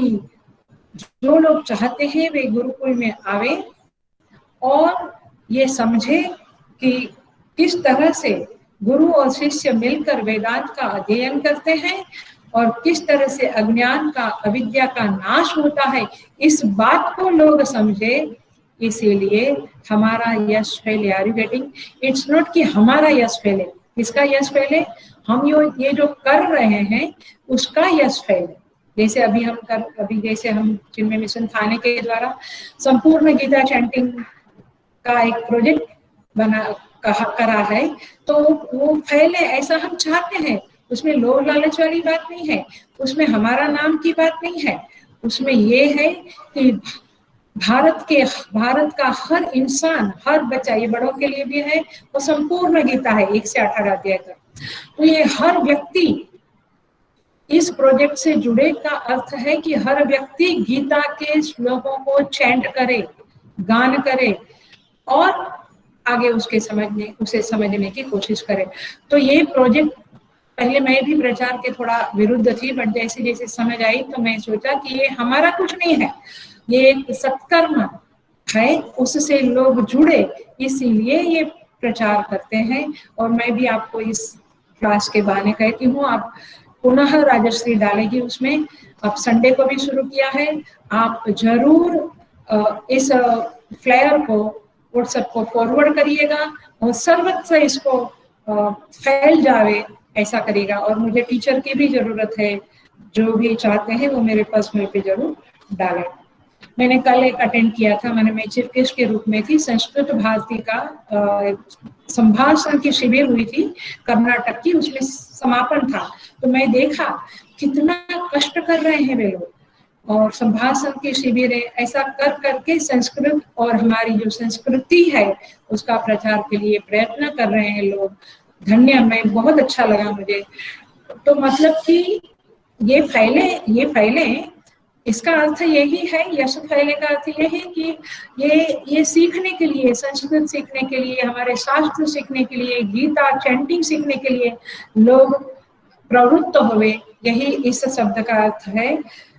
जो लोग चाहते हैं वे गुरुकुल में आवे और ये समझे कि किस तरह से गुरु और शिष्य मिलकर वेदांत का अध्ययन करते हैं और किस तरह से अज्ञान का, अविद्या का नाश होता है, इस बात को लोग समझे। इसीलिए हमारा यश फैले। Are you getting? It's not कि हमारा यश फैले, किसका यश फैले, हम ये जो कर रहे हैं उसका यश फैले। जैसे जैसे हम चिन्मय मिशन थाने के द्वारा संपूर्ण गीता चैंटिंग का एक प्रोजेक्ट करा है, तो वो फैले, ऐसा हम चाहते हैं। उसमें लोभ लालच वाली बात नहीं है, उसमें हमारा नाम की बात नहीं है, उसमें ये है कि भारत का हर इंसान, हर बच्चा, ये बड़ों के लिए भी है, वो संपूर्ण गीता है 1 से 18 अध्याय तक, तो ये हर व्यक्ति इस प्रोजेक्ट से जुड़े का अर्थ है कि हर व्यक्ति गीता के श्लोकों को चैंट करे, गान करे और आगे उसे समझने की कोशिश करे। तो ये प्रोजेक्ट पहले मैं भी प्रचार के थोड़ा विरुद्ध थी, बट जैसे जैसे समझ आई तो मैं सोचा कि ये हमारा कुछ नहीं है, ये एक सत्कर्म है, उससे लोग जुड़े, इसीलिए ये प्रचार करते हैं। और मैं भी आपको इस क्लास के बहाने कहती हूँ, आप पुनः राजश्री डालेगी उसमें। अब संडे को भी शुरू किया है, आप जरूर इस फ्लायर को व्हाट्सएप को फॉरवर्ड करिएगा और सर्वत्र इसको फैल जावे, ऐसा करेगा। और मुझे टीचर की भी जरूरत है, जो भी चाहते हैं वो मेरे पर्सनल पे जरूर डालें। मैंने कल एक अटेंड किया था, मैं चीफ गेस्ट के रूप में थी, संस्कृत भारती का संभाषण की शिविर हुई थी कर्नाटक की, उसमें समापन था। तो मैं देखा कितना कष्ट कर रहे हैं वे लोग, और संभाषण के शिविर, ऐसा कर करके संस्कृत और हमारी जो संस्कृति है उसका प्रचार के लिए प्रयत्न कर रहे हैं लोग। धन्य, मैं बहुत अच्छा लगा मुझे। तो मतलब कि ये फैले, इसका अर्थ यही है, यश फैले का अर्थ ये है कि ये सीखने के लिए, संस्कृत सीखने के लिए, हमारे शास्त्र सीखने के लिए, गीता चैंटिंग सीखने के लिए लोग प्रवृत्त हुए, यही इस शब्द का अर्थ है।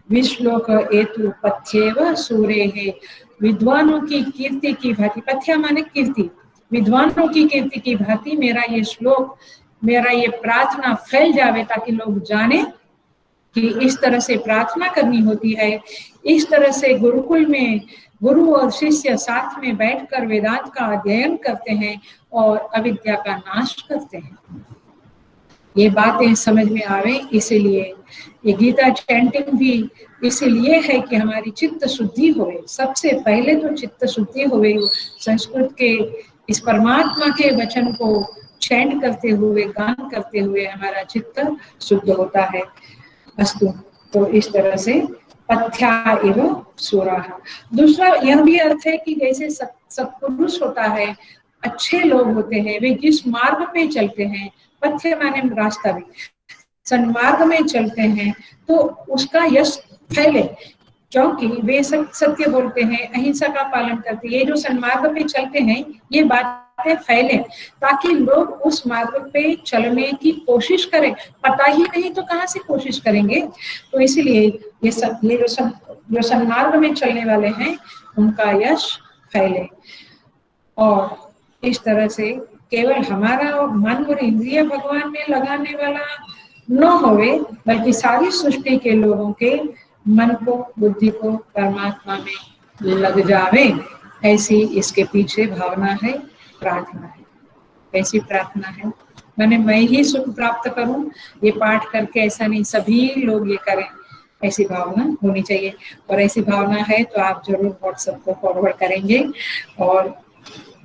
विश्लोक एतु पथ्येव सूरे है, विद्वानों की कीर्ति की भांति, पथ्य माने कीर्ति, विद्वानों की कीर्ति की भांति मेरा ये श्लोक, मेरा ये प्रार्थना फैल जावे, ताकि लोग जाने कि इस तरह से प्रार्थना करनी होती है, इस तरह से गुरुकुल में गुरु और शिष्य साथ में बैठकर वेदांत का अध्ययन करते हैं और अविद्या का नाश करते हैं। ये बातें समझ में आवे, इसीलिए ये गीता चैंटिंग भी इसीलिए है कि हमारी चित्त शुद्धि होवे। सबसे पहले तो चित्त शुद्धि होवे, संस्कृत के इस परमात्मा के वचन को चैंट करते हुए, गान करते हुए हमारा चित्त शुद्ध होता है। अस्तु, तो इस तरह से पथ्या एवं सूराः। दूसरा यह भी अर्थ है कि जैसे सत्पुरुष होता है, अच्छे लोग होते हैं, वे जिस मार्ग पे चलते हैं, पथ्य माने रास्ता भी, सन्मार्ग में चलते हैं, तो उसका यश फैले, क्योंकि वे सत्य बोलते हैं, अहिंसा का पालन करते हैं। ये जो सन्मार्ग पे चलते हैं, ये बातें फैले, ताकि लोग उस मार्ग पे चलने की कोशिश करें। पता ही नहीं तो कहाँ से कोशिश करेंगे। तो इसीलिए ये जो सन्मार्ग में चलने वाले हैं, उनका यश फैले। और इस तरह से केवल हमारा मन और इंद्रिय भगवान में लगाने वाला न होवे, बल्कि सारी सृष्टि के लोगों के मन को, बुद्धि को परमात्मा में लग जावे, ऐसी इसके पीछे भावना है, प्रार्थना है। ऐसी प्रार्थना है, मैंने मैं ही सुख प्राप्त करूं, ये पाठ करके ऐसा नहीं, सभी लोग ये करें, ऐसी भावना होनी चाहिए। और ऐसी भावना है तो आप जरूर व्हाट्सएप को फॉरवर्ड करेंगे। और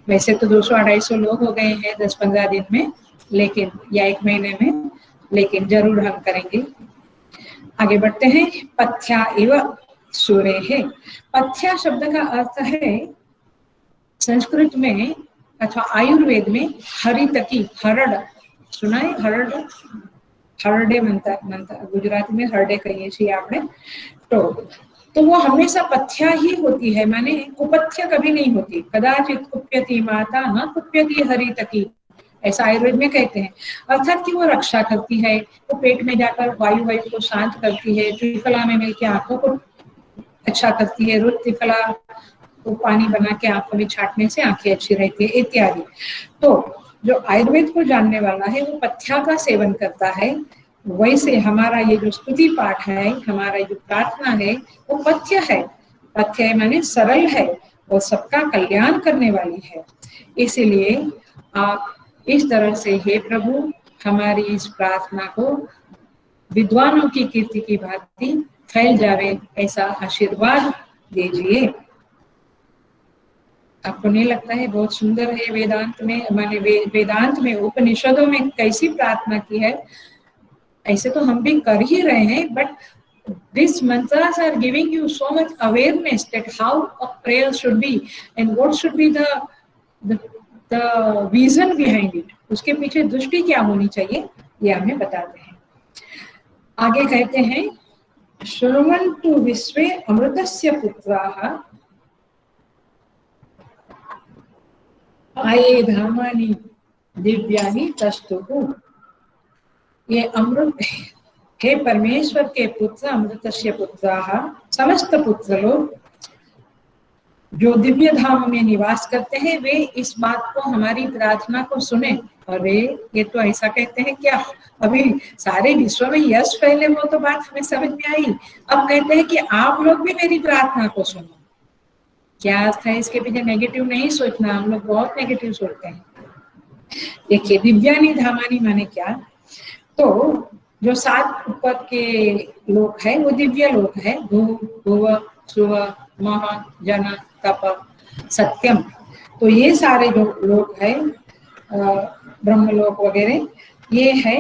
वैसे तो 200-250 लोग हो गए हैं 10-15 दिन में, लेकिन या 1 महीने में, लेकिन जरूर हम करेंगे। आगे बढ़ते हैं। पथ्या एवं सूरे है। पथ्या शब्द का अर्थ है संस्कृत में अथवा आयुर्वेद में हरितकी, हरड़, सुना है? हरड़, हरडे मनता गुजराती में हरडे कहिए छे आपने। तो वो हमेशा पथ्या ही होती है, माने कुपथ्य कभी नहीं होती। कदाचित कुप्यति माता न कुप्यति हरितकी, ऐसा आयुर्वेद में कहते हैं। अर्थात कि वो रक्षा करती है, वो पेट में जाकर वायु को शांत करती है, त्रिफला में मिलकर आंखों को अच्छा करती है, रुद्र त्रिफला को पानी बना के आंखों में छाटने से आंखें अच्छी रहती है, इत्यादि। तो जो आयुर्वेद को जानने वाला है वो पथ्या का सेवन करता है। वैसे हमारा ये जो स्तुति पाठ है, हमारा जो प्रार्थना है, वो पथ्य है। पथ्य माने सरल है और सबका कल्याण करने वाली है। इसीलिए आप इस तरह से, हे प्रभु, हमारी इस प्रार्थना को विद्वानों की कीर्ति की भांति फैल जावे, ऐसा आशीर्वाद दीजिए। आपको नहीं लगता है बहुत सुंदर है? वेदांत में, माने वेदांत में, उपनिषदों में कैसी प्रार्थना की है, ऐसे तो हम भी कर ही रहे हैं, but these mantras are giving you so much awareness that how a prayer should be and what should be the vision behind it, उसके पीछे दृष्टि क्या होनी चाहिए, ये हमें बताते हैं। आगे कहते हैं, शृण्वन्तु विश्वे अमृतस्य पुत्राः आये धामानि दिव्यानि तस्तुः। ये अमृत, हे परमेश्वर के पुत्र, अमृतस्य पुत्राः, समस्त पुत्र लोग जो दिव्य धाम में निवास करते हैं, वे इस बात को, हमारी प्रार्थना को सुने। अरे ये तो ऐसा कहते हैं क्या, अभी सारे विश्व में यश फैले, वो तो बात हमें समझ में आई। अब कहते हैं कि आप लोग भी मेरी प्रार्थना को सुनो। क्या अर्थ है इसके पीछे? नेगेटिव नहीं सोचना, हम लोग बहुत नेगेटिव सोचते हैं। देखिए, दिव्यानि धामानि माने क्या? तो जो 7 ऊपर के लोक है वो दिव्य लोक है। भू, भुव, सुव, मह, जन, तप, सत्यम। तो ये सारे जो लोक है, ब्रह्मलोक वगैरह, ये है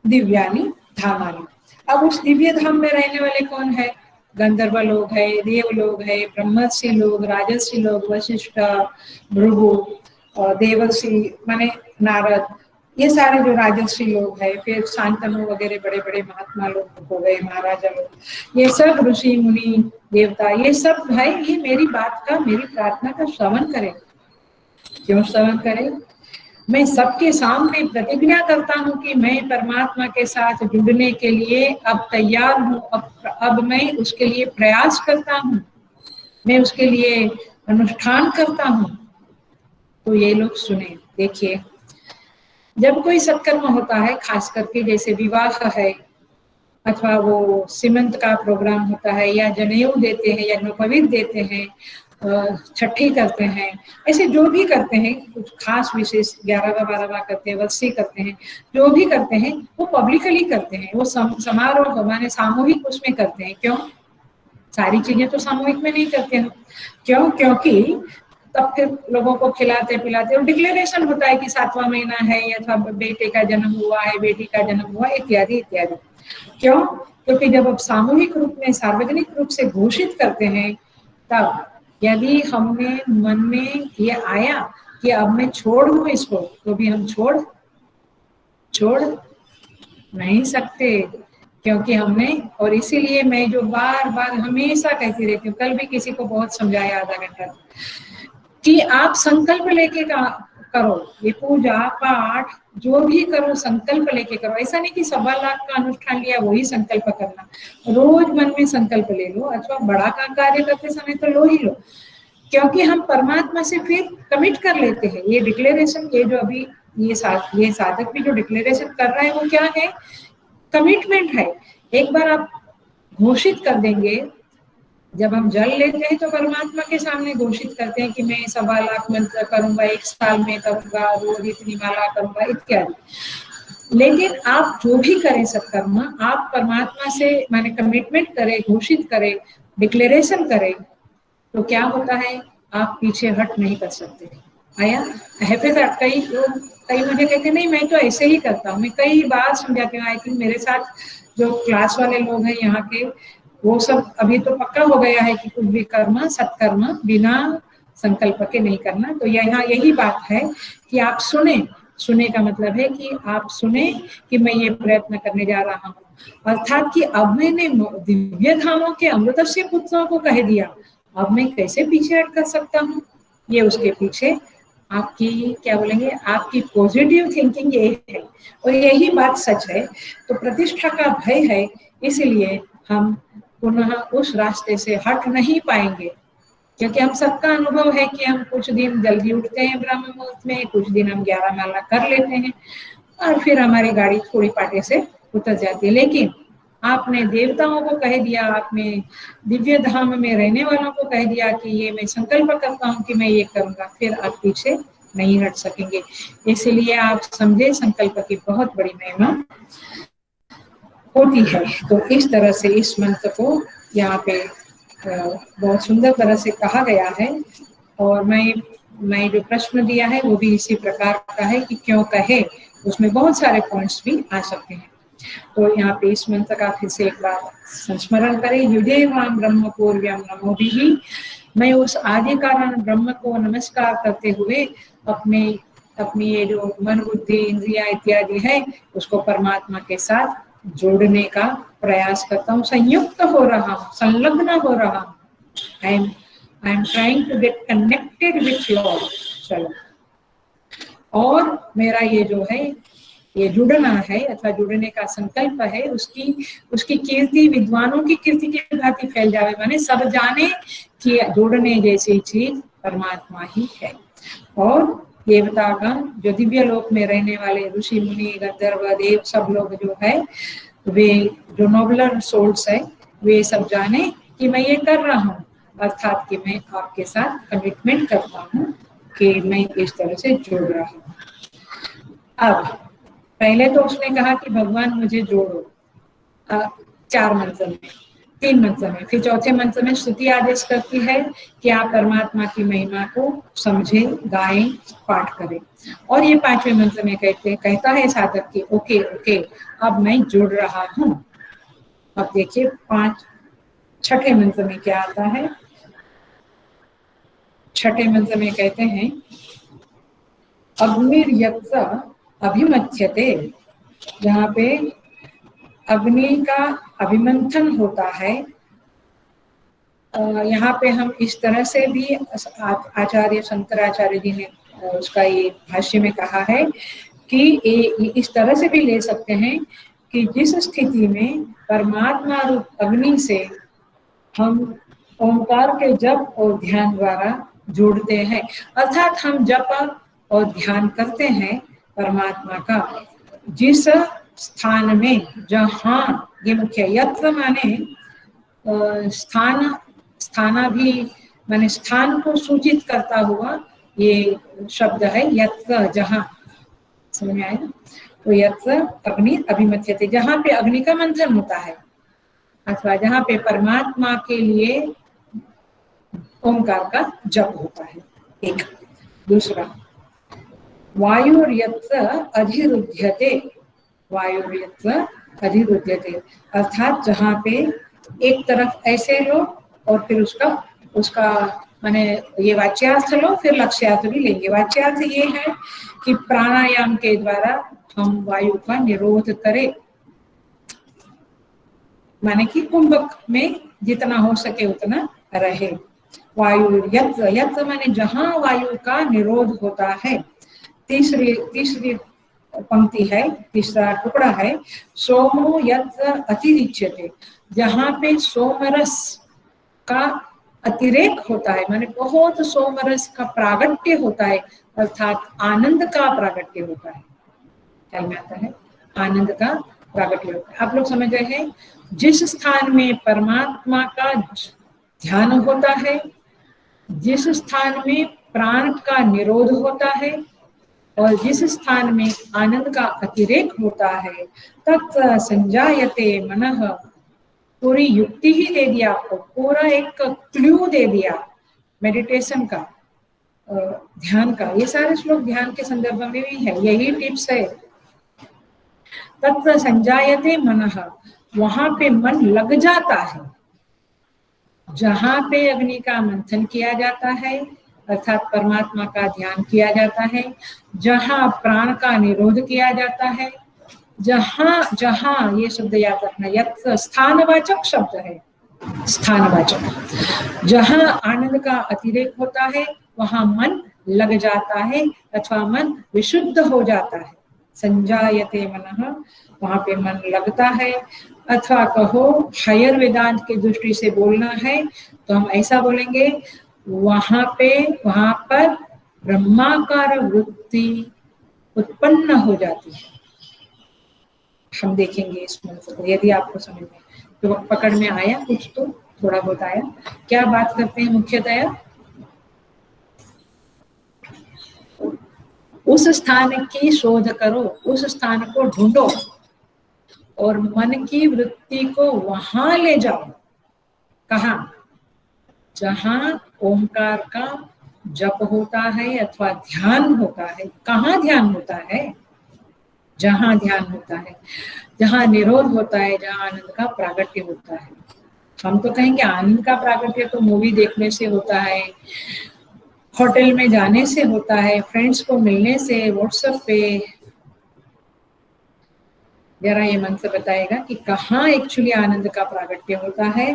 दिव्यानि धाम वाले। अब उस दिव्य धाम में रहने वाले कौन है? गंधर्व लोग है, देव लोग है, ब्रह्मर्षि लोग, राजर्षि लोग, वशिष्ठ, भृगु और देवर्षि माने नारद, ये सारे जो राजर्षि लोग हैं, फिर शांतनु वगैरह बड़े बड़े महात्मा लोग हो गए, महाराजा लोग, ये सब ऋषि मुनि देवता, ये सब भाई ये मेरी बात का, मेरी प्रार्थना का श्रवण करें। क्यों श्रवण करें? मैं सबके सामने प्रतिज्ञा करता हूँ कि मैं परमात्मा के साथ जुड़ने के लिए अब तैयार हूँ, अब मैं उसके लिए प्रयास करता हूँ, मैं उसके लिए अनुष्ठान करता हूँ। तो ये लोग सुने। देखिए, जब कोई सत्कर्म होता है, खास करके जैसे विवाह है अथवा वो सीमंत का प्रोग्राम होता है, या जनेऊ देते हैं, या नौपवीत देते हैं, छठी करते हैं, ऐसे जो भी करते हैं, कुछ खास विशेष 11वां 12वां करते हैं, वर्षी करते हैं, जो भी करते हैं वो पब्लिकली करते हैं, वो समारोह माने सामूहिक उसमें करते हैं। क्यों? सारी चीजें तो सामूहिक में नहीं करते हैं। क्यों? क्योंकि तब फिर लोगों को खिलाते पिलाते और डिक्लेरेशन होता है कि 7वां महीना है, या बेटे का जन्म हुआ है, बेटी का जन्म हुआ, इत्यादि इत्यादि। क्यों? क्योंकि जब अब सामूहिक रूप में, सार्वजनिक रूप से घोषित करते हैं, तब यदि हमने मन में ये आया कि अब मैं छोड़ दूं इसको, तो भी हम छोड़ नहीं सकते, क्योंकि हमने, और इसीलिए मैं जो बार बार हमेशा कहती रहती हूँ, कल भी किसी को बहुत समझाया आधा घंटा, कि आप संकल्प लेके करो, ये पूजा पाठ जो भी करो संकल्प लेके करो। ऐसा नहीं कि 1.25 लाख का अनुष्ठान लिया वही संकल्प करना, रोज मन में संकल्प ले लो, अथवा बड़ा का कार्य करते समय तो लो ही लो, क्योंकि हम परमात्मा से फिर कमिट कर लेते हैं। ये डिक्लेरेशन, ये जो अभी ये साधक भी जो डिक्लेरेशन कर रहा है वो क्या है? कमिटमेंट है। एक बार आप घोषित कर देंगे, जब हम जल लेते हैं तो परमात्मा के सामने घोषित करते हैं कि मैं 1.25 लाख मंत्र करूंगा, 1 साल में करूंगा, रोज इतनी माला करूंगा, इत्यादि। लेकिन आप जो भी करें सत्कर्म, आप परमात्मा से माने कमिटमेंट करें, घोषित करें, डिक्लेरेशन करें, तो क्या होता है? आप पीछे हट नहीं कर सकते। आया है? फिर कई मुझे कहते नहीं मैं तो ऐसे ही करता हूँ। मैं कई बार समझाती हूँ। आई थिंक मेरे साथ जो क्लास वाले लोग हैं यहाँ के, वो सब अभी तो पक्का हो गया है कि कुछ भी कर्म, सत्कर्म बिना संकल्प के नहीं करना। तो यहाँ यही बात है कि आप सुने का मतलब है कि आप सुने कि मैं ये प्रयत्न करने जा रहा हूँ, अर्थात कि अब मैंने दिव्य धामों के अमृतस्य पुत्रों को कह दिया, अब मैं कैसे पीछे हट कर सकता हूँ? ये उसके पीछे आपकी क्या बोलेंगे, आपकी पॉजिटिव थिंकिंग ये है, और यही बात सच है। तो प्रतिष्ठा का भय है, इसलिए हम पुनः उस रास्ते से हट नहीं पाएंगे, क्योंकि हम सबका अनुभव है कि हम कुछ दिन जल्दी उठते हैं ब्रह्म मुहूर्त में, कुछ दिन हम 11 माला कर लेते हैं, और फिर हमारी गाड़ी थोड़ी पाटे से उतर जाती है। लेकिन आपने देवताओं को कह दिया, आपने दिव्य धाम में रहने वालों को कह दिया कि ये मैं संकल्प करता हूँ कि मैं ये करूंगा, फिर आप पीछे नहीं हट सकेंगे। इसलिए आप समझे, संकल्प की बहुत बड़ी महिमा होती है। तो इस तरह से इस मंत्र को यहाँ पे बहुत सुंदर तरह से कहा गया है। और मैं जो प्रश्न दिया है वो भी इसी प्रकार का है कि क्यों कहे, उसमें बहुत सारे पॉइंट्स भी आ सकते हैं। तो यहाँ पे इस मंत्र का फिर से एक बार संस्मरण करें। युदेवां ब्रह्म पूर्व्यं नमोभिः। मैं उस आदि कारण ब्रह्म को नमस्कार करते हुए अपनी ये जो मन बुद्धि इंद्रिया इत्यादि है उसको परमात्मा के साथ जोड़ने का प्रयास करता हूँ, संयुक्त हो रहा हूँ, संलग्न हो रहा हूँ। I am trying to get connected with lord. चलो, और मेरा ये जो है ये जुड़ना है अथवा जुड़ने का संकल्प है, उसकी कीर्ति विद्वानों की कीर्ति की भांति फैल जावे, माने सब जाने कि जोड़ने जैसी चीज परमात्मा ही है। और देवतागण जो दिव्य लोक में रहने वाले ऋषि मुनि गंधर्व देव सब लोग जो है, वे जो नोबलर सोल्स है, वे सब जाने कि मैं ये कर रहा हूँ, अर्थात कि मैं आपके साथ कमिटमेंट करता हूँ कि मैं इस तरह से जुड़ रहा हूँ। अब पहले तो उसने कहा कि भगवान मुझे जोड़ो 4 मंत्र में, 3 मंत्र में। फिर चौथे मंत्र में स्तुति आदेश करती है कि आप परमात्मा की महिमा को समझे, गाएं, पाठ करें। और ये 5वें मंत्र में कहता है साधक की ओके ओके अब मैं जुड़ रहा हूं। अब देखिए 6ठे मंत्र में क्या आता है। 6ठे मंत्र में कहते हैं अग्निर्यत्र अभिमथ्यते, जहाँ पे अग्नि का अभिमंथन होता है। यहाँ पे हम इस तरह से भी आचार्य शंकराचार्य जी ने उसका ये भाष्य में कहा है कि इस तरह से भी ले सकते हैं कि जिस स्थिति में परमात्मा रूप अग्नि से हम ओंकार के जप और ध्यान द्वारा जुड़ते हैं, अर्थात हम जप और ध्यान करते हैं परमात्मा का, जिस स्थान में, जहाँ, ये मुख्य यत्र माने स्थाना भी माने स्थान को सूचित करता हुआ ये शब्द है यत्र, जहाँ, समझ में आया। तो यत्र अग्नि अभिमथ्यते, जहाँ पे अग्नि का मंथन होता है अथवा जहाँ पे परमात्मा के लिए ओंकार का जप होता है। एक दूसरा वायुर्यत्र अधिरुध्यते, वायुर्यत्र अधिरुध्यते अर्थात जहाँ पे एक तरफ ऐसे लो और फिर उसका माने ये वाच्यार्थ लो, फिर लक्ष्यार्थ भी लेंगे। वाच्यार्थ ये है कि प्राणायाम के द्वारा हम वायु का निरोध करें, माने कि कुंभक में जितना हो सके उतना रहे। वायु यत्र, यत्र माने जहाँ वायु का निरोध होता है। तीसरी पंक्ति है, तीसरा टुकड़ा है सोमो यत्र अतिरिच्यते, जहाँ पे सोमरस का अतिरेक होता है, माने बहुत सोमरस का प्रागट्य होता है, अर्थात आनंद का प्रागट्य होता है। ख्याल में आता है, आनंद का प्रागट्य होता है। आप लोग समझ रहे हैं, जिस स्थान में परमात्मा का ध्यान होता है, जिस स्थान में प्राण का निरोध होता है और जिस स्थान में आनंद का अतिरेक होता है, तत्र संजायते मनः, पूरी युक्ति ही दे दिया आपको, पूरा एक क्लू दे दिया मेडिटेशन का, ध्यान का। ये सारे श्लोक ध्यान के संदर्भ में भी है, यही टिप्स है। तत्र संजायते मनः, वहां पे मन लग जाता है। जहाँ पे अग्नि का मंथन किया जाता है अर्थात परमात्मा का ध्यान किया जाता है, जहाँ प्राण का निरोध किया जाता है, जहाँ ये शब्द याद रखना, यत्र स्थानवाचक शब्द है, स्थानवाचक, जहाँ आनंद का अतिरेक होता है वहां मन लग जाता है अथवा मन विशुद्ध हो जाता है। संजायते मनः, वहां पे मन लगता है। अथवा कहो हायर वेदांत की दृष्टि से बोलना है तो हम ऐसा बोलेंगे, वहां पर ब्रह्माकार वृत्ति उत्पन्न हो जाती है। हम देखेंगे इस मंत्र को, यदि आपको समझ में तो पकड़ में आया कुछ, तो थोड़ा बहुत आया। क्या बात करते हैं मुख्यतया, उस स्थान की शोध करो, उस स्थान को ढूंढो और मन की वृत्ति को वहां ले जाओ। कहाँ? जहाँ ओंकार का जप होता है अथवा ध्यान होता है। कहाँ ध्यान होता है? जहाँ ध्यान होता है, जहाँ निरोध होता है, जहाँ आनंद का प्रागट्य होता है। हम तो कहेंगे आनंद का प्रागट्य तो मूवी देखने से होता है, होटल में जाने से होता है, फ्रेंड्स को मिलने से, व्हाट्सएप पे। जरा ये मंत्र बताएगा कि कहाँ एक्चुअली आनंद का प्रागट्य होता है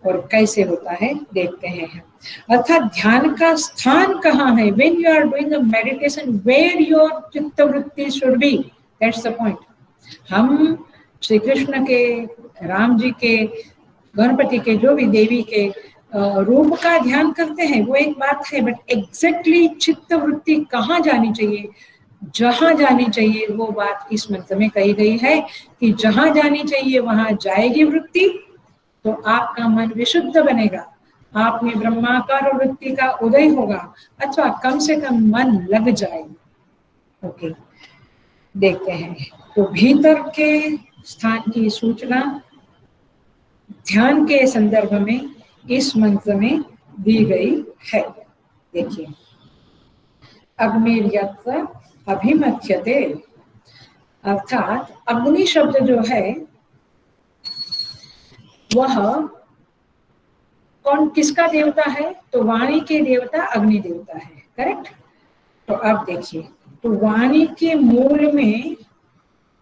और कैसे होता है, देखते हैं। अर्थात ध्यान का स्थान कहाँ है? When you are doing a meditation, where your चित्तवृत्ति should be, that's the point. हम श्री कृष्ण के, राम जी के, गणपति के, जो भी देवी के रूप का ध्यान करते हैं वो एक बात है, बट एग्जैक्टली चित्तवृत्ति कहाँ जानी चाहिए, जहां जानी चाहिए, वो बात इस मंत्र में कही गई है कि जहां जानी चाहिए वहां जाएगी वृत्ति, तो आपका मन विशुद्ध बनेगा, आप में ब्रह्माकार वृत्ति का उदय होगा, अथवा कम से कम मन लग जाएगा। ओके, देखते हैं। तो भीतर के स्थान की सूचना ध्यान के संदर्भ में इस मंत्र में दी गई है। देखिए, अग्निर्यत्र अभिमथ्यते, अर्थात अग्नि शब्द जो है वह कौन किसका देवता है? तो वाणी के देवता अग्नि देवता है, करेक्ट। तो अब देखिए, तो वाणी के मूल में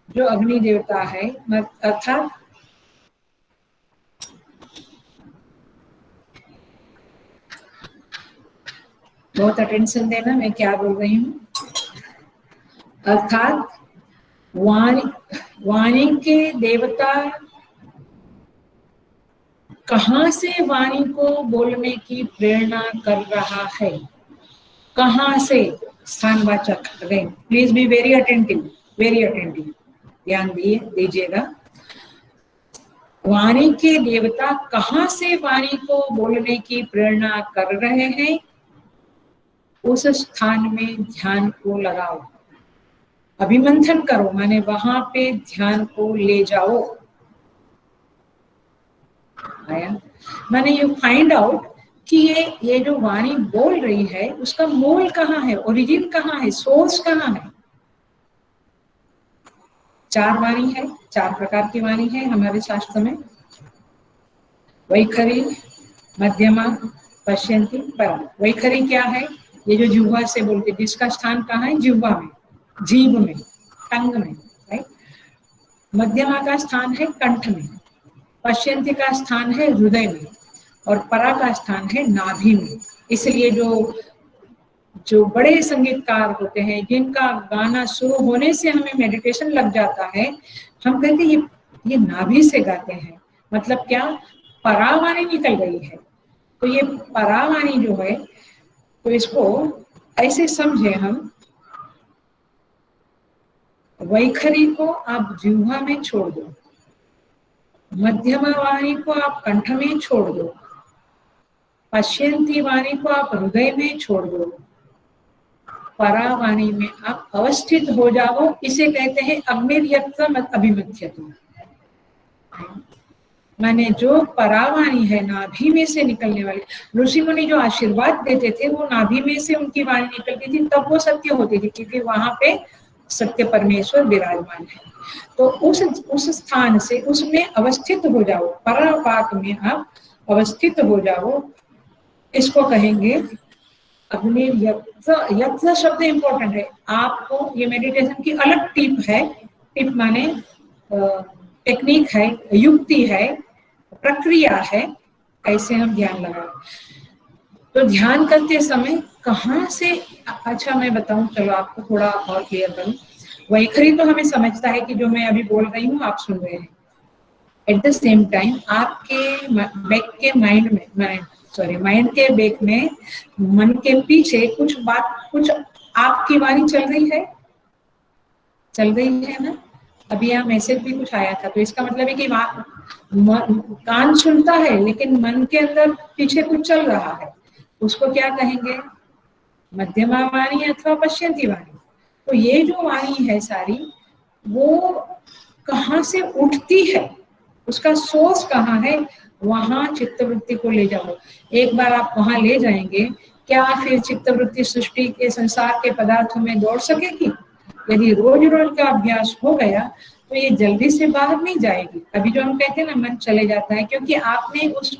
जो अग्नि देवता है, अर्थात बहुत अटेंशन देना, मैं क्या बोल रही हूँ। अर्थात वाणी के देवता कहाँ से वाणी को बोलने की प्रेरणा कर रहा है? कहाँ से? स्थानवाचक। Again please be very attentive, very attentive, ध्यान दीजिएगा। वाणी के देवता कहाँ से वाणी को बोलने की प्रेरणा कर रहे हैं? उस स्थान में ध्यान को लगाओ, अभिमंथन करो, माने वहां पे ध्यान को ले जाओ। आया? माने यू फाइंड आउट कि ये जो वाणी बोल रही है उसका मूल कहाँ है, ओरिजिन कहाँ है, सोर्स कहाँ है। 4 वाणी है, 4 प्रकार की वाणी है हमारे शास्त्र में, वैखरी, मध्यमा, पश्यंती, परम। वैखरी क्या है? ये जो जिह्वा से बोलते, जिसका स्थान कहाँ है? जिह्वा में, जीभ में, टंग में, राइट। मध्यमा का स्थान है कंठ में, पश्यंती का स्थान है हृदय में, और परा का स्थान है नाभि में। इसलिए जो बड़े संगीतकार होते हैं, जिनका गाना शुरू होने से हमें मेडिटेशन लग जाता है, हम कहते हैं ये नाभि से गाते हैं। मतलब क्या? परावाणी निकल गई है। तो ये परावाणी जो है, तो इसको ऐसे समझे हम, वैखरी को आप जिह्वा में छोड़ दो, मध्यमा वाणी को आप कंठ में छोड़ दो, पश्यंती वाणी को आप हृदय में छोड़ दो, परावाणी में आप अवस्थित हो जाओ। इसे कहते हैं अग्निर्यत्र अभिमथ्यते। माने जो परावाणी है, नाभि में से निकलने वाली, ऋषि मुनि जो आशीर्वाद देते थे वो नाभि में से उनकी वाणी निकलती थी, तब वो सत्य होती थी, क्योंकि वहां पे सत्य परमेश्वर विराजमान है। तो उस स्थान से उसमें अवस्थित हो जाओ, परापाक में आप अवस्थित हो जाओ। इसको कहेंगे अग्निर्यत्र। शब्द इंपॉर्टेंट है। आपको ये मेडिटेशन की अलग टिप है, टिप माने टेक्निक है, युक्ति है, प्रक्रिया है, कैसे हम ध्यान लगाएं। तो ध्यान करते समय कहाँ से, अच्छा मैं बताऊं, चलो आपको थोड़ा और क्लियर करूं। वैखरी तो हमें समझता है कि जो मैं अभी बोल रही हूँ आप सुन रहे हैं। एट द सेम टाइम आपके बैक के माइंड के बैक में, मन के पीछे कुछ आपकी वाणी चल रही है ना। अभी यहाँ मैसेज भी कुछ आया था, तो इसका मतलब है कि कान सुनता है लेकिन मन के अंदर पीछे कुछ चल रहा है। उसको क्या कहेंगे? मध्यमा वाणी अथवा पश्यंती वाणी। तो ये जो वाणी है सारी, वो कहाँ से उठती है, उसका सोर्स कहाँ है, वहां चित्तवृत्ति को ले जाओ। एक बार आप वहां ले जाएंगे, क्या फिर चित्तवृत्ति सृष्टि के, संसार के पदार्थों में दौड़ सकेगी? यदि रोज रोज का अभ्यास हो गया तो ये जल्दी से बाहर नहीं जाएगी। अभी जो हम कहते हैं ना, मन चले जाता है, क्योंकि आपने उस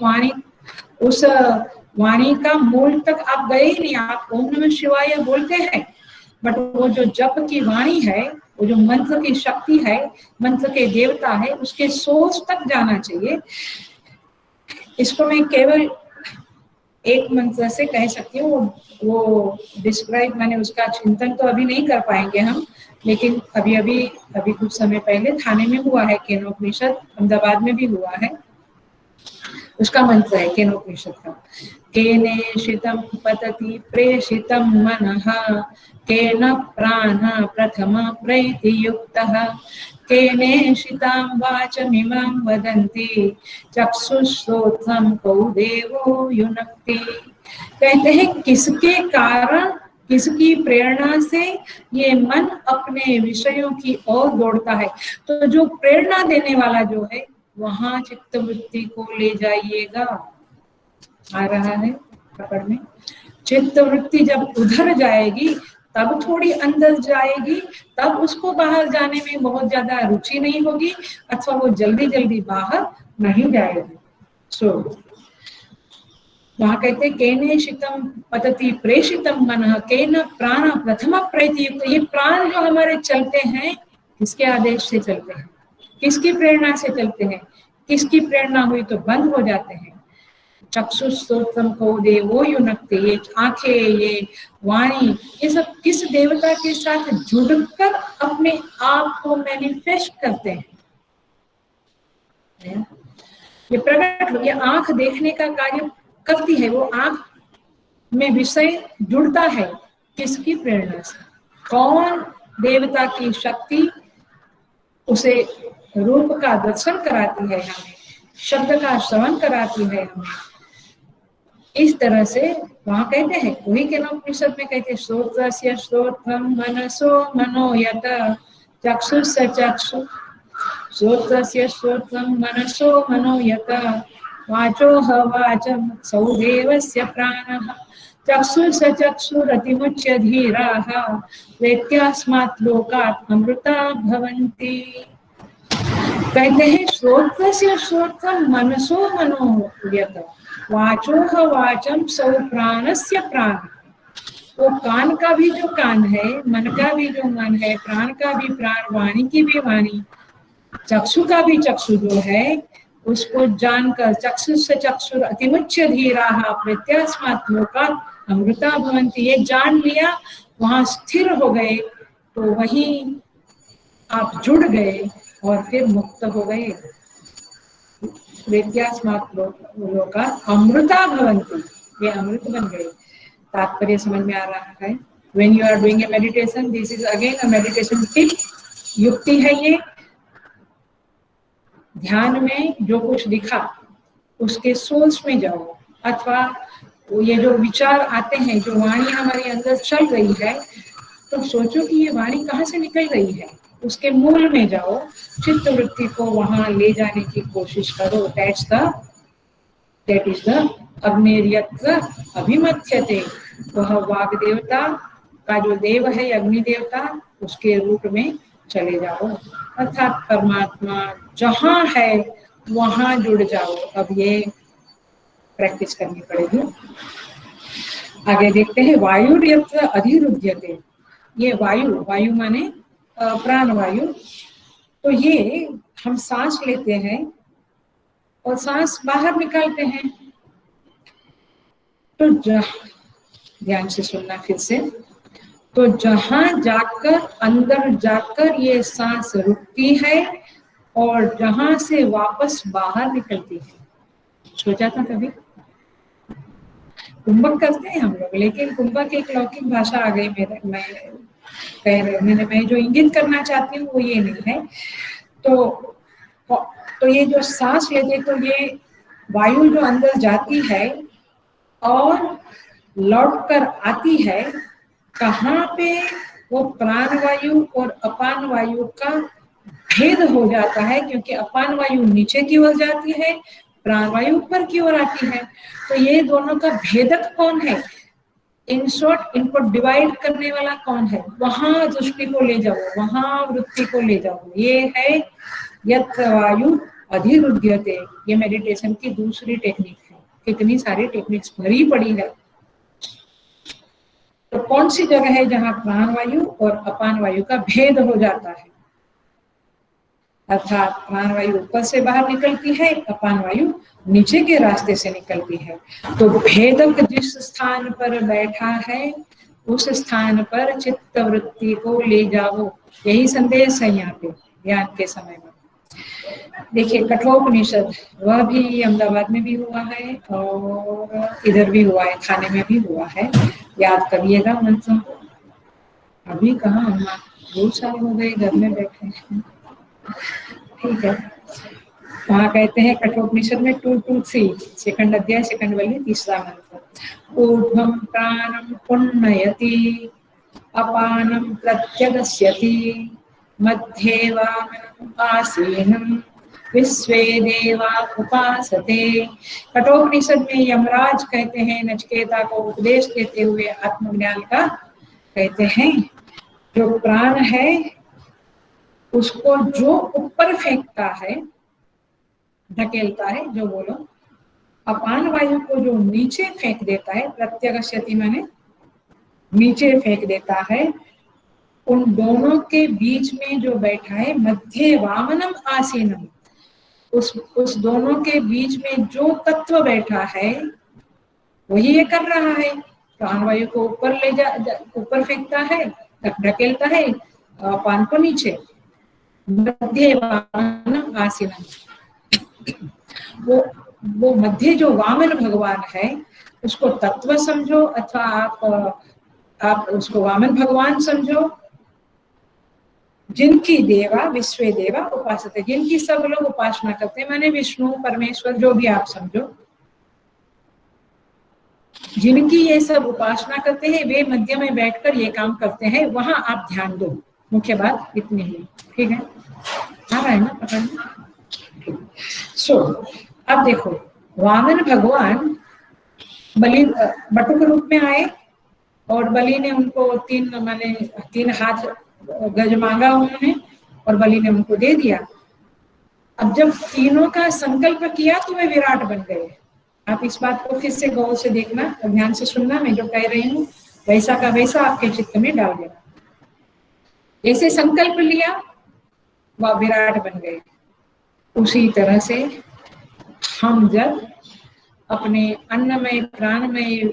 वाणी का मूल तक आप गए ही नहीं। आप ओम नमः शिवाय बोलते हैं, बट वो जो जप की वाणी है, वो जो मंत्र की शक्ति है, मंत्र के देवता है, उसके सोर्स तक जाना चाहिए। इसको मैं केवल एक मंत्र से कह सकती हूँ, वो डिस्क्राइब, मैंने उसका चिंतन तो अभी नहीं कर पाएंगे हम, लेकिन अभी कुछ समय पहले थाने में हुआ है केनोपनिषद, अहमदाबाद में भी हुआ है। उसका मंत्र है केनोपनिषद का, केनेषितं पतति प्रेषितं मनः, केन प्राणः प्रथम प्रैतियुक्तः, केनेषितां वाचमिमां वदन्ति, चक्षुश्रोत्रं कौ देवो युनक्ति। कहते हैं किसके कारण, किसकी प्रेरणा से ये मन अपने विषयों की ओर दौड़ता है। तो जो प्रेरणा देने वाला जो है वहां चित्त वृत्ति को ले जाइएगा। आ रहा है पकड़ में? चित्त वृत्ति जब उधर जाएगी तब थोड़ी अंदर जाएगी, तब उसको बाहर जाने में बहुत ज्यादा रुचि नहीं होगी, अथवा वो जल्दी जल्दी बाहर नहीं जाएगी। सो वहां कहते केने शितम पतति प्रेषितम मनः केन प्राण प्रथम प्रयुक्त। ये प्राण जो हमारे चलते हैं किसके आदेश से चलते हैं, किसकी प्रेरणा से चलते हैं? किसकी प्रेरणा हुई तो बंद हो जाते हैं। चक्षुस्तोत्रम को देवो युनक्ते, ये आंखें, ये वाणी, ये सब किस देवता के साथ जुड़कर अपने आप को मैनिफेस्ट करते हैं। ये प्रकट, ये आंख देखने का कार्य करती है, वो आंख में विषय जुड़ता है किसकी प्रेरणा से? कौन देवता की शक्ति उसे रूप का दर्शन कराती है, हमें शब्द का श्रवण कराती है हमें। इस तरह से वहां कहते हैं, वही के उपनिषद में कहते हैं श्रोत्रस्य श्रोत्रम मनसो मनोयत चक्षुष चक्षु, श्रोत्रस्य श्रोत्रम मनसो मनोयत वाचोह वाचं सौ देवस्य प्राणः चक्षुष चक्षुरतिमुच्य धीराः वेत्यास्मात् लोकात् अमृता भवन्ति। कहते हैं श्रोत्रस्य श्रोत्रम मनसो मनोयत वाचोह वाचम सौ प्राणस्य प्राण। वो कान का भी जो कान है, मन का भी जो मन है, प्राण का भी प्राण, वाणी की भी वाणी, चक्षु का भी चक्षु जो है, उसको जानकर चक्षु से चक्षुर अतिमुच्य धीराः प्रत्यास्मात् लोकात् अमृता भवन्ति। ये जान लिया, वहां स्थिर हो गए, तो वहीं आप जुड़ गए और फिर मुक्त हो गए। वेद्यास्मात् लोकात् अमृता भवन्ति, ये अमृत बन गए। तात्पर्य समझ में आ रहा है? When you are doing a meditation, this is again a meditation tip, युक्ति है ये। ध्यान में जो कुछ दिखा उसके सोर्स में जाओ, अथवा ये जो विचार आते हैं, जो वाणी हमारे अंदर चल रही है, तो सोचो कि ये वाणी कहाँ से निकल रही है, उसके मूल में जाओ, चित्त वृत्ति को वहां ले जाने की कोशिश करो। दैट इज द अग्निर्यत्र अभिमथ्यते। वह वाग देवता का जो देव है, अग्नि देवता, उसके रूप में चले जाओ, अर्थात परमात्मा जहां है वहां जुड़ जाओ। अब ये प्रैक्टिस करनी पड़ेगी। आगे देखते हैं वायुर्यत्र अधिरुध्यते। ये वायु, वायु माने प्राण वायु, तो ये हम सांस लेते हैं और सांस बाहर निकालते हैं। तो ध्यान से सुनना फिर से, तो जहां जाकर, अंदर जाकर ये सांस रुकती है और जहां से वापस बाहर निकलती है। सोचा था कभी? कुंभक करते हैं हम लोग, लेकिन कुंभक एक लौकिक भाषा आ गई मैं जो इंगित करना चाहती हूँ वो ये नहीं है। तो ये जो सांस लेते, तो ये वायु जो अंदर जाती है और लौट कर आती है, कहाँ पे वो प्राण वायु और अपान वायु का भेद हो जाता है, क्योंकि अपान वायु नीचे की ओर जाती है, प्राण वायु ऊपर की ओर आती है। तो ये दोनों का भेदक कौन है? इन शॉर्ट, इनको डिवाइड करने वाला कौन है? वहां दृष्टि को ले जाओ, वहां वृत्ति को ले जाओ। ये है यत्र वायु अधिरुध्यते। ये मेडिटेशन की दूसरी टेक्निक है। कितनी सारी टेक्निक्स भरी पड़ी है। तो कौन सी जगह है जहां प्राण वायु और अपान वायु का भेद हो जाता है? अर्थात प्राण वायु ऊपर से बाहर निकलती है, अपान वायु नीचे के रास्ते से निकलती है। तो भेदक जिस स्थान पर बैठा है, उस स्थान पर चित्त वृत्ति को ले जाओ। यही संदेश है यहाँ पे ध्यान के समय में। देखिए कठोपनिषद, वह भी अहमदाबाद में भी हुआ है और इधर भी हुआ है, थाने में भी हुआ है। याद करिएगा मंत्रों को। अभी कहाँ, हम 2 साल हो गए घर में बैठे हैं। ठीक है, वहाँ कहते हैं कठोपनिषद में 223 सेकंड अध्याय, सेकंड वाली, तीसरा मंत्र। ऊर्ध्वं प्राणं पुण्ययति अपानं प्रत्यगस्यति मध्ये वामनं आसीनं विश्वे देवा उपासते। कठोपनिषद में यमराज कहते हैं नचिकेता को उपदेश देते हुए आत्मज्ञान का, कहते हैं जो प्राण है उसको जो ऊपर फेंकता है, धकेलता है, जो बोलो अपान वायु को जो नीचे फेंक देता है, प्रत्यगस्यति माने नीचे फेंक देता है, उन दोनों के बीच में जो बैठा है, मध्य वामनम आसीनम, उस दोनों के बीच में जो तत्व बैठा है वही ये कर रहा है। प्राण वायु को ऊपर ऊपर फेंकता है, ढकेलता है, अपान को नीचे। मध्य वामनम आसीनम, वो मध्य जो वामन भगवान है उसको तत्व समझो, अथवा आप उसको वामन भगवान समझो, जिनकी देवा विश्वे देवा उपासते, जिनकी सब लोग उपासना करते हैं, माने विष्णु परमेश्वर जो भी आप समझो, जिनकी ये सब उपासना करते हैं वे मध्य में बैठकर ये काम करते हैं, वहां आप ध्यान दो। मुख्य बात इतनी ही, ठीक है? आ रहा है ना पकड़ना? सो अब देखो, वामन भगवान बलि बटुक रूप में आए और बलि ने उनको तीन हाथ गज मांगा उन्होंने और बलि ने उनको दे दिया। अब जब तीनों का संकल्प किया तो वे विराट बन गए। आप इस बात को फिर से गौर से देखना और ध्यान से सुनना, मैं जो कह रही हूँ वैसा का वैसा आपके चित्त में डाल देना। जैसे संकल्प लिया वह विराट बन गए, उसी तरह से हम जब अपने अन्नमय प्राणमय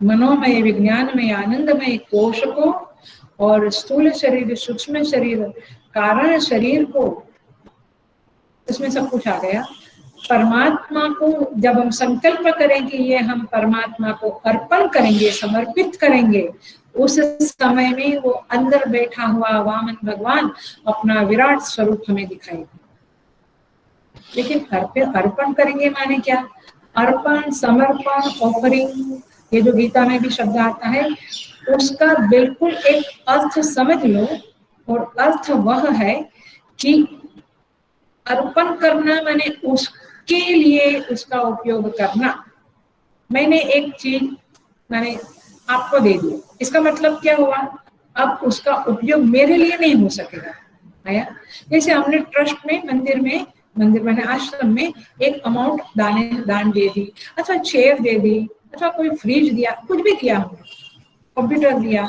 मनोमय विज्ञानमय आनंदमय कोश को और स्थूल शरीर सूक्ष्म शरीर कारण शरीर को, इसमें सब कुछ आ गया, परमात्मा को जब हम संकल्प करें कि ये हम परमात्मा को अर्पण करेंगे, समर्पित करेंगे, उस समय में वो अंदर बैठा हुआ वामन भगवान अपना विराट स्वरूप हमें दिखाएगा। लेकिन अर्पण करेंगे माने क्या? अर्पण, समर्पण, ऑफरिंग, ये जो गीता में भी शब्द आता है उसका बिल्कुल एक अर्थ समझ लो, और अर्थ वह है कि अर्पण करना माने उसके लिए उसका उपयोग करना। मैंने एक चीज मैंने आपको दे दी, इसका मतलब क्या हुआ? अब उसका उपयोग मेरे लिए नहीं हो सकेगा। आया? जैसे हमने ट्रस्ट में मंदिर मैंने आश्रम में एक अमाउंट दान दे दी, अथवा चेयर दे दी, अथवा कोई फ्रिज दिया, कुछ भी दिया हमने, कंप्यूटर दिया,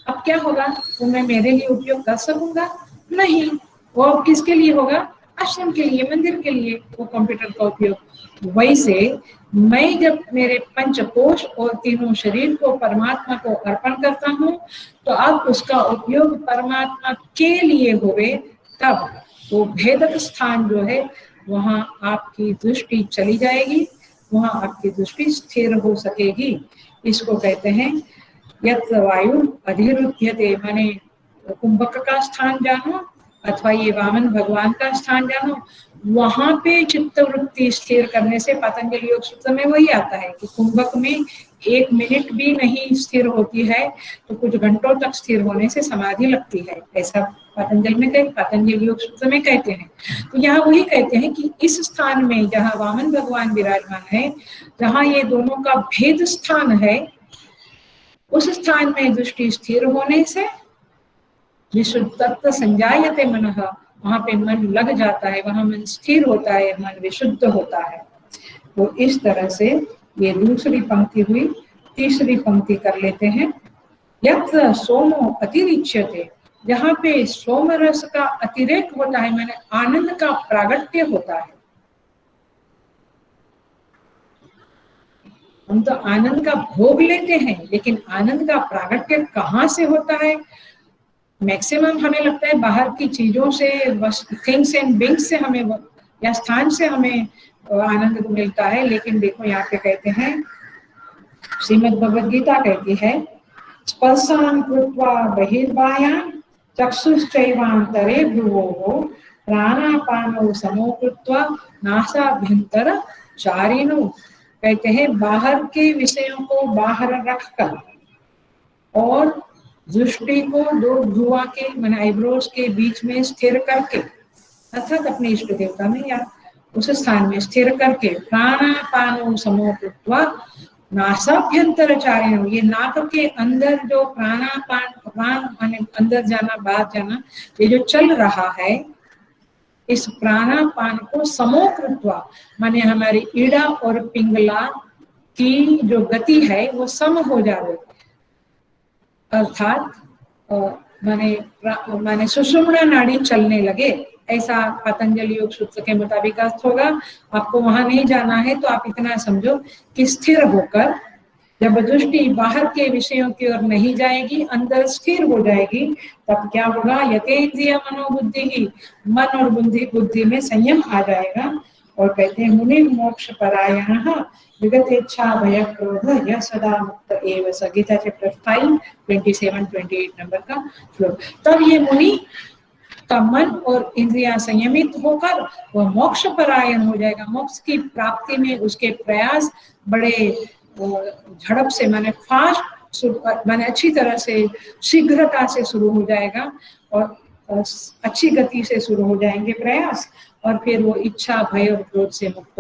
अब क्या होगा? वो मैं मेरे लिए उपयोग कर सकूंगा? नहीं। वो अब किसके लिए होगा? आश्रम के लिए, मंदिर के लिए वो कंप्यूटर का उपयोग। वैसे मैं जब मेरे पंचकोश और तीनों शरीर को परमात्मा को अर्पण करता हूँ तो अब उसका उपयोग परमात्मा के लिए होवे, तब वो भेदक स्थान जो है वहां आपकी दृष्टि चली जाएगी, वहां आपकी दृष्टि स्थिर हो सकेगी। इसको कहते हैं यत् वायु अधिरुध्यते, माने कुंभक का स्थान जानो अथवा ये वामन भगवान का स्थान जानो, वहां पे चित्त वृत्ति स्थिर करने से पतंजलि योग सूत्र में वही आता है कि कुंभक में 1 मिनट भी नहीं स्थिर होती है तो कुछ घंटों तक स्थिर होने से समाधि लगती है, ऐसा पतंजलि योग सूत्र में कहते हैं। तो यहाँ वही कहते हैं कि इस स्थान में जहाँ वामन भगवान विराजमान है, जहाँ ये दोनों का भेद स्थान है, उस स्थान में दृष्टि स्थिर होने से विशुद्ध तत्व संजायते मनः, वहां पे मन लग जाता है, वहां मन स्थिर होता है, मन विशुद्ध होता है। तो इस तरह से ये दूसरी पंक्ति हुई। तीसरी पंक्ति कर लेते हैं। यत्र सोमो अतिरिच्यते, जहाँ पे सोम रस का अतिरेक होता है, माने आनंद का प्रागट्य होता है। हम तो आनंद का भोग लेते हैं, लेकिन आनंद का प्रागट्य कहाँ से होता है? मैक्सिमम हमें लगता है बाहर की चीजों से, थिंग्स एंड बिंग्स से हमें या स्थान से हमें आनंद मिलता है। लेकिन देखो यहाँ पे कहते हैं, श्रीमद् भगवद गीता कहती है, स्पर्शान कृत्वा बहिर्बाह्यान चक्षुश्चैवान्तरे भ्रुवोः प्राणापानौ समो कृत्वा नासाभ्यंतर चारिणो। कहते हैं बाहर के विषयों को बाहर रखकर और दृष्टि को दो भ्रुवा के माने आईब्रोज के बीच में स्थिर करके अर्थात अपने इष्ट देवता में या उस स्थान में स्थिर करके प्राणापानो समो कृत्वा नासाभ्यंतरचारिणो, ये नाक के अंदर जो प्राणापान, प्राण माने अंदर जाना बाहर जाना, ये जो चल रहा है, इस प्राणापान को समो कृत्वा माने हमारी ईड़ा और पिंगला की जो गति है वो सम हो जाए, अर्थात माने सुषुम्ना नाड़ी चलने लगे, ऐसा पतंजलि योग सूत्र के मुताबिक अर्थ होगा। आपको वहां नहीं जाना है तो आप इतना समझो कि स्थिर होकर जब दृष्टि बाहर के विषयों की ओर नहीं जाएगी, अंदर स्थिर हो जाएगी, तब क्या होगा, यतेन्द्रिय मनोबुद्धि ही, मन और बुद्धि में संयम आ जाएगा। और कहते हैं मुनि मोक्ष परायण विगत इच्छा भय क्रोध यह सदा मुक्त एव स, गीता चैप्टर 5 27-28 नंबर का श्लोक। तब ये मुनि का मन और इंद्रियां संयमित होकर वह मोक्ष परायण हो जाएगा। मोक्ष की प्राप्ति में उसके प्रयास बड़े झड़प से माने फास्ट माने अच्छी तरह से शीघ्रता से शुरू हो जाएगा और अच्छी गति से शुरू हो जाएंगे प्रयास, और फिर वो इच्छा भय और क्रोध से मुक्त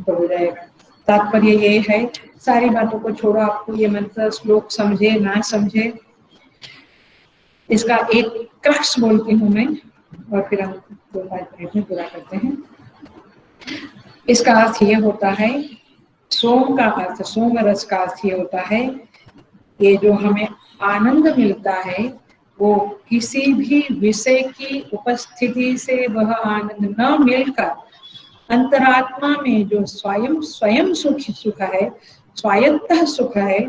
हो जाएगा। तात्पर्य ये है, सारी बातों को छोड़ो, आपको ये मंत्र श्लोक समझे ना समझे, इसका एक क्रक्स बोलती हूँ मैं और फिर हम 2-5 मिनट में पूरा करते हैं। इसका अर्थ ये होता है, सोम का अर्थ, सोम रस का अर्थ ये होता है, ये जो हमें आनंद मिलता है वो किसी भी विषय की उपस्थिति से वह आनंद न मिलकर अंतरात्मा में जो स्वयं सुख है, स्वायत्त सुख है,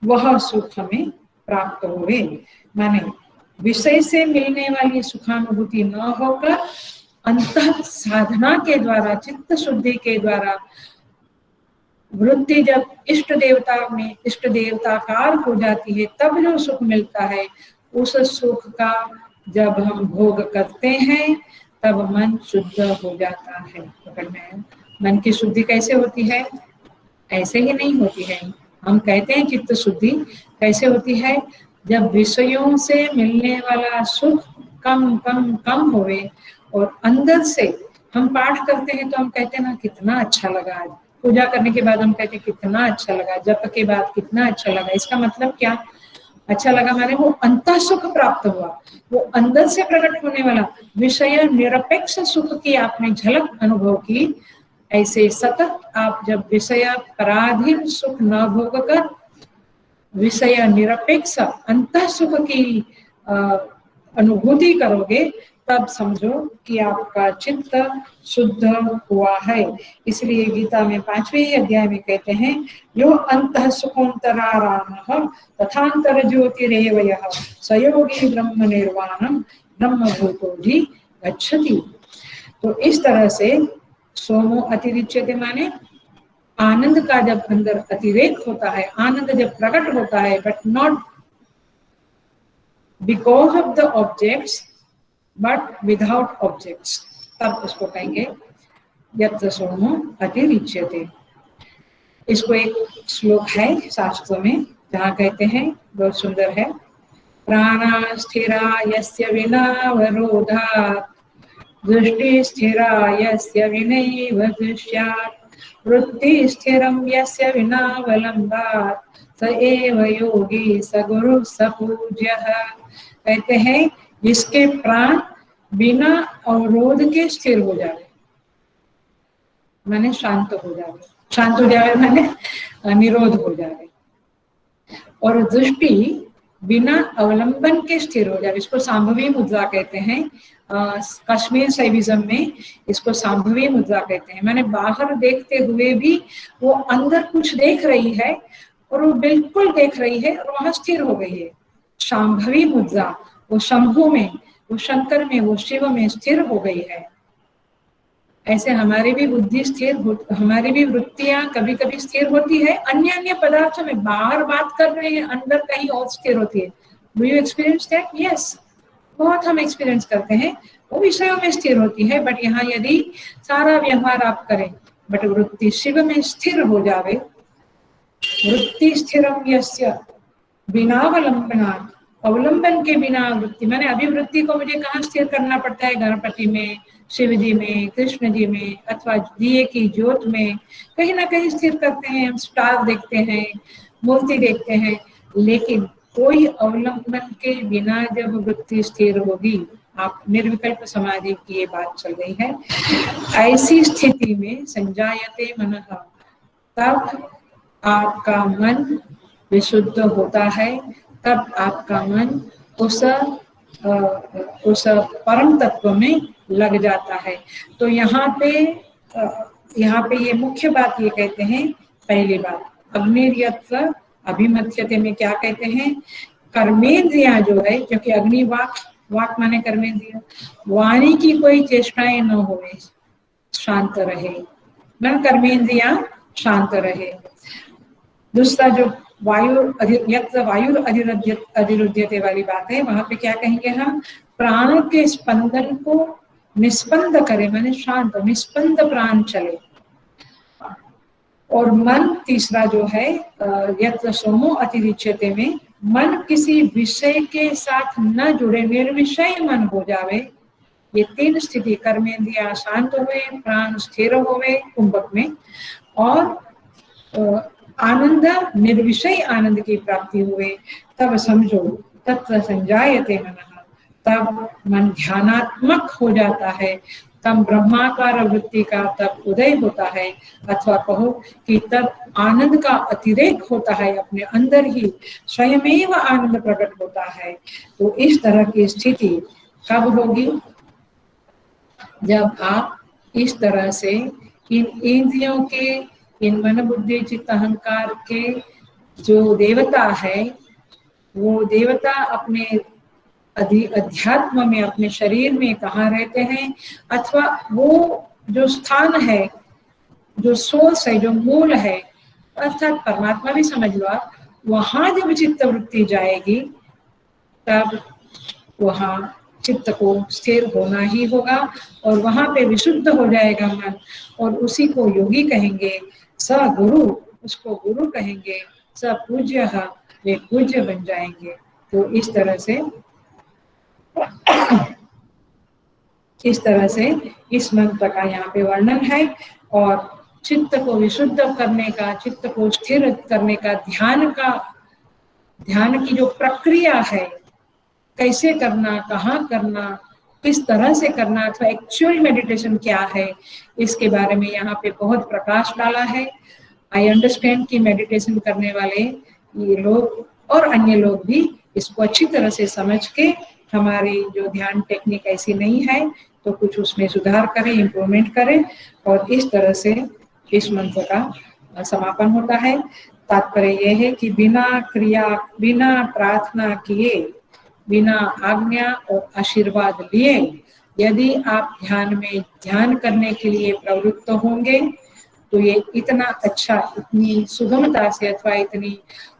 वह सुख हमें प्राप्त हुए। माने विषय से मिलने वाली सुखानुभूति न होकर अंतः साधना के द्वारा, चित्त शुद्धि के द्वारा वृत्ति जब इष्ट देवता में इष्ट देवताकार हो जाती है, तब जो सुख मिलता है, उस सुख का जब हम भोग करते हैं तब मन शुद्ध हो जाता है। पकड़ में, मन की शुद्धि कैसे होती है? ऐसे ही नहीं होती है। हम कहते हैं चित्त शुद्धि कैसे होती है? जब विषयों से मिलने वाला सुख कम कम कम होवे और अंदर से हम पाठ करते हैं तो हम कहते हैं ना कितना अच्छा लगा, आज पूजा करने के बाद हम कहते हैं कितना अच्छा लगा, जप के बाद कितना अच्छा लगा। इसका मतलब क्या? अच्छा लगा माने वो अंतः सुख प्राप्त हुआ, वो अंदर से प्रकट होने वाला विषय निरपेक्ष सुख की आपने झलक अनुभव की। ऐसे सतत आप जब विषय पराधीन सुख न भोग कर विषय निरपेक्ष अंतः सुख की अनुभूति करोगे, तब समझो कि आपका चित्त शुद्ध हुआ है। इसलिए गीता में 5वें अध्याय में कहते हैं, यो अंतः सुखोन्तरारामः तथांतर ज्योतिरेव यः स योगी ब्रह्म निर्वाणम ब्रह्मभूतोधि गच्छति। तो इस तरह से सोमो अतिरिच्यते माने आनंद का जब अंदर अतिरेक होता है, आनंद जब प्रकट होता है, but not because of the objects but without objects, तब उसको कहेंगे यत्र सोमो अतिरिच्यते। इसको एक श्लोक है शास्त्रों में जहाँ कहते हैं, बहुत सुंदर है, प्राणा स्थिरा यस्य विनावरोधात् दृष्टि स्थिरा यस्य विनैव दृश्यात् वृत्ति स्थिरं यस्य विनावलम्बात् स एव योगी स गुरु स पूज्यः। कहते हैं जिसके प्राण बिना अवरोध के स्थिर हो जावे, माने शांत हो जावे, शांत हो जावे माने निरोध हो जावे, और दृष्टि बिना अवलंबन के स्थिर हो जाए। इसको सांभवी मुद्रा कहते हैं। कश्मीर शैविज्म में इसको सांभवी मुद्रा कहते हैं। मैंने बाहर देखते हुए भी वो अंदर कुछ देख रही है और वो बिल्कुल देख रही है और वहां स्थिर हो गई है। सांभवी मुद्रा, वो शंभु में, वो शंकर में, वो शिव में स्थिर हो गई है। ऐसे हमारी भी बुद्धि स्थिर, हमारी भी वृत्तियां कभी कभी स्थिर होती है अन्य अन्य पदार्थों में। बाहर बात कर रहे हैं, अंदर कहीं और स्थिर होती है। Do you experience that? Yes, बहुत हम एक्सपीरियंस करते हैं। वो विषयों में स्थिर होती है, बट यहाँ यदि सारा व्यवहार आप करें बट वृत्ति शिव में स्थिर हो जावे, वृत्ति स्थिरम यस्य विनावलंबनात् अवलंबन के बिना वृत्ति, मैंने अभिवृत्ति को मुझे कहाँ स्थिर करना पड़ता है? गणपति में, शिव जी में, कृष्ण जी में, अथवा दिए की ज्योत में कहीं ना कहीं स्थिर करते हैं। हम स्टार देखते हैं, मूर्ति देखते हैं, लेकिन कोई अवलंबन के बिना जब वृत्ति स्थिर होगी, आप निर्विकल्प समाधि की ये बात चल रही है, ऐसी स्थिति में संजायते मनः, तब आपका मन विशुद्ध होता है, तब आपका मन उस परम तत्व में लग जाता है। तो यहाँ पे ये मुख्य बात ये कहते हैं, पहली बात अग्निर्यत्र अभिमथ्यते में क्या कहते हैं? कर्मेंद्रियां जो है, क्योंकि अग्नि वाक माने कर्मेंद्रिय, वाणी की कोई चेष्टाएं न होवे, शांत रहे, मन कर्मेंद्रियां शांत रहे। दूसरा जो वायु अधिरुद्यते वाली बात है, वहां पे क्या कहेंगे हम? प्राणों के स्पंदन को निस्पंद करे, माने शांत निस्पंद प्राण चले। और मन तीसरा जो है यत्र सोमो अतिरिच्यते में, मन किसी विषय के साथ न जुड़े, निर्विषय मन हो जावे। ये तीन स्थिति, कर्मेंद्रिया शांत हुए, प्राण स्थिर हुए कुंभक में, और आनंद निर्विषय आनंद की प्राप्ति हुए, तब समझो तत्र संजायते मनः, तब मन ध्यानात्मक हो जाता है, तब ब्रह्माकार वृत्ति का तब उदय होता है, अथवा कहो कि तब आनंद का अतिरेक होता है, अपने अंदर ही स्वयमेव आनंद प्रकट होता है। तो इस तरह की स्थिति कब होगी? जब आप इस तरह से इन इंद्रियों के, इन मन बुद्धि चित्त अहंकार के जो देवता है, वो देवता अपने अध्यात्म में, अपने शरीर में कहाँ रहते हैं, अथवा वो जो स्थान है, जो सोर्स है, जो मूल है, अर्थात परमात्मा भी समझ लो आप, वहां जब चित्त वृत्ति जाएगी, तब वहां चित्त को स्थिर होना ही होगा, और वहां पे विशुद्ध हो जाएगा मन, और उसी को योगी कहेंगे, स गुरु, उसको गुरु कहेंगे, स पूज्य, वे पूज्य बन जाएंगे। तो इस तरह से इस मंत्र का यहाँ पे वर्णन है। और चित्त को विशुद्ध करने का, चित्त को स्थिर करने का, ध्यान की जो प्रक्रिया है, कैसे करना, कहाँ करना, किस तरह से करना, अथवा एक्चुअल मेडिटेशन क्या है, इसके बारे में यहाँ पे बहुत प्रकाश डाला है। आई अंडरस्टैंड कि मेडिटेशन करने वाले ये लोग और अन्य लोग भी इसको अच्छी तरह से समझ के, हमारी जो ध्यान टेक्निक ऐसी नहीं है तो कुछ उसमें सुधार करें, इम्प्रूवमेंट करें, और इस तरह से इस मंत्र का समापन होता है। तात्पर्य यह है कि बिना क्रिया, बिना प्रार्थना किए, बिना आज्ञा और आशीर्वाद लिए यदि आप ध्यान करने के लिए प्रवृत्त होंगे, तो ये इतना अच्छा, इतनी सुगमता से, अथवा इतनी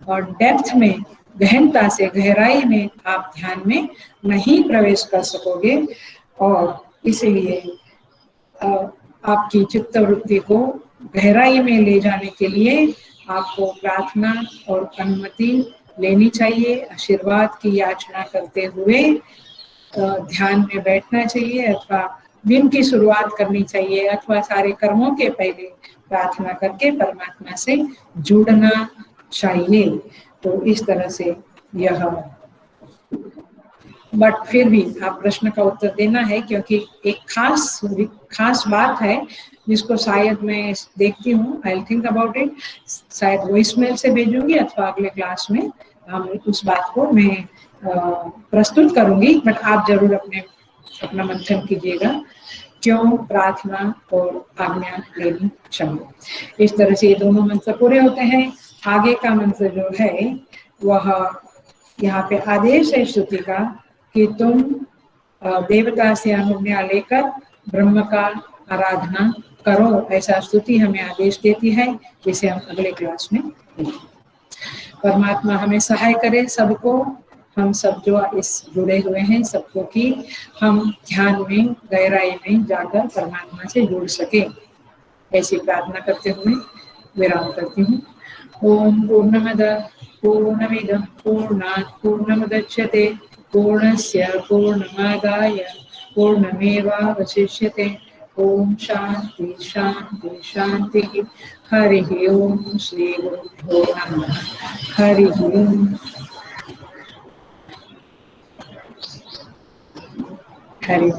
और डेप्थ में, गहनता से, गहराई में आप ध्यान में नहीं प्रवेश कर सकोगे। और इसलिए आपकी चित्तवृत्ति को गहराई में ले जाने के लिए आपको प्रार्थना और अनुमति लेनी चाहिए, आशीर्वाद की याचना करते हुए ध्यान में बैठना चाहिए, अथवा दिन की शुरुआत करनी चाहिए, अथवा सारे कर्मों के पहले प्रार्थना करके परमात्मा से जुड़ना चाहिए। तो इस तरह से यह, बट फिर भी आप प्रश्न का उत्तर देना है, क्योंकि एक खास बात है जिसको शायद मैं देखती हूँ, I will think about it, शायद वॉइसमेल से भेजूंगी अथवा अगले क्लास में हम उस बात को मैं प्रस्तुत करूंगी, बट आप जरूर अपना मंथन कीजिएगा, क्यों प्रार्थना और आज्ञा लेनी चाहिए। इस तरह से ये दोनों मंत्र पूरे होते हैं। आगे का मंत्र जो है वह यहाँ पे आदेश है स्तुति का कि तुम देवता से अनुज्ञा लेकर ब्रह्म का आराधना करो, ऐसा स्तुति हमें आदेश देती है, जिसे हम अगले क्लास में देखेंगे। परमात्मा हमें सहाय करे सबको, हम सब जो इस जुड़े हुए हैं सबको, कि हम ध्यान में गहराई में जाकर परमात्मा से जुड़ सके, ऐसी प्रार्थना करते हुए विराम करती हूँ। ओम पूर्णमद पूर्णमिदं पूर्णात् पूर्णमुदच्यते पूर्णस्य पूर्णमादाय पूर्णमेवावशिष्यते। ओम शांति शांति शांति। हरि ओम। श्री गुरुभ्यो नमः। हरि ओम। हरि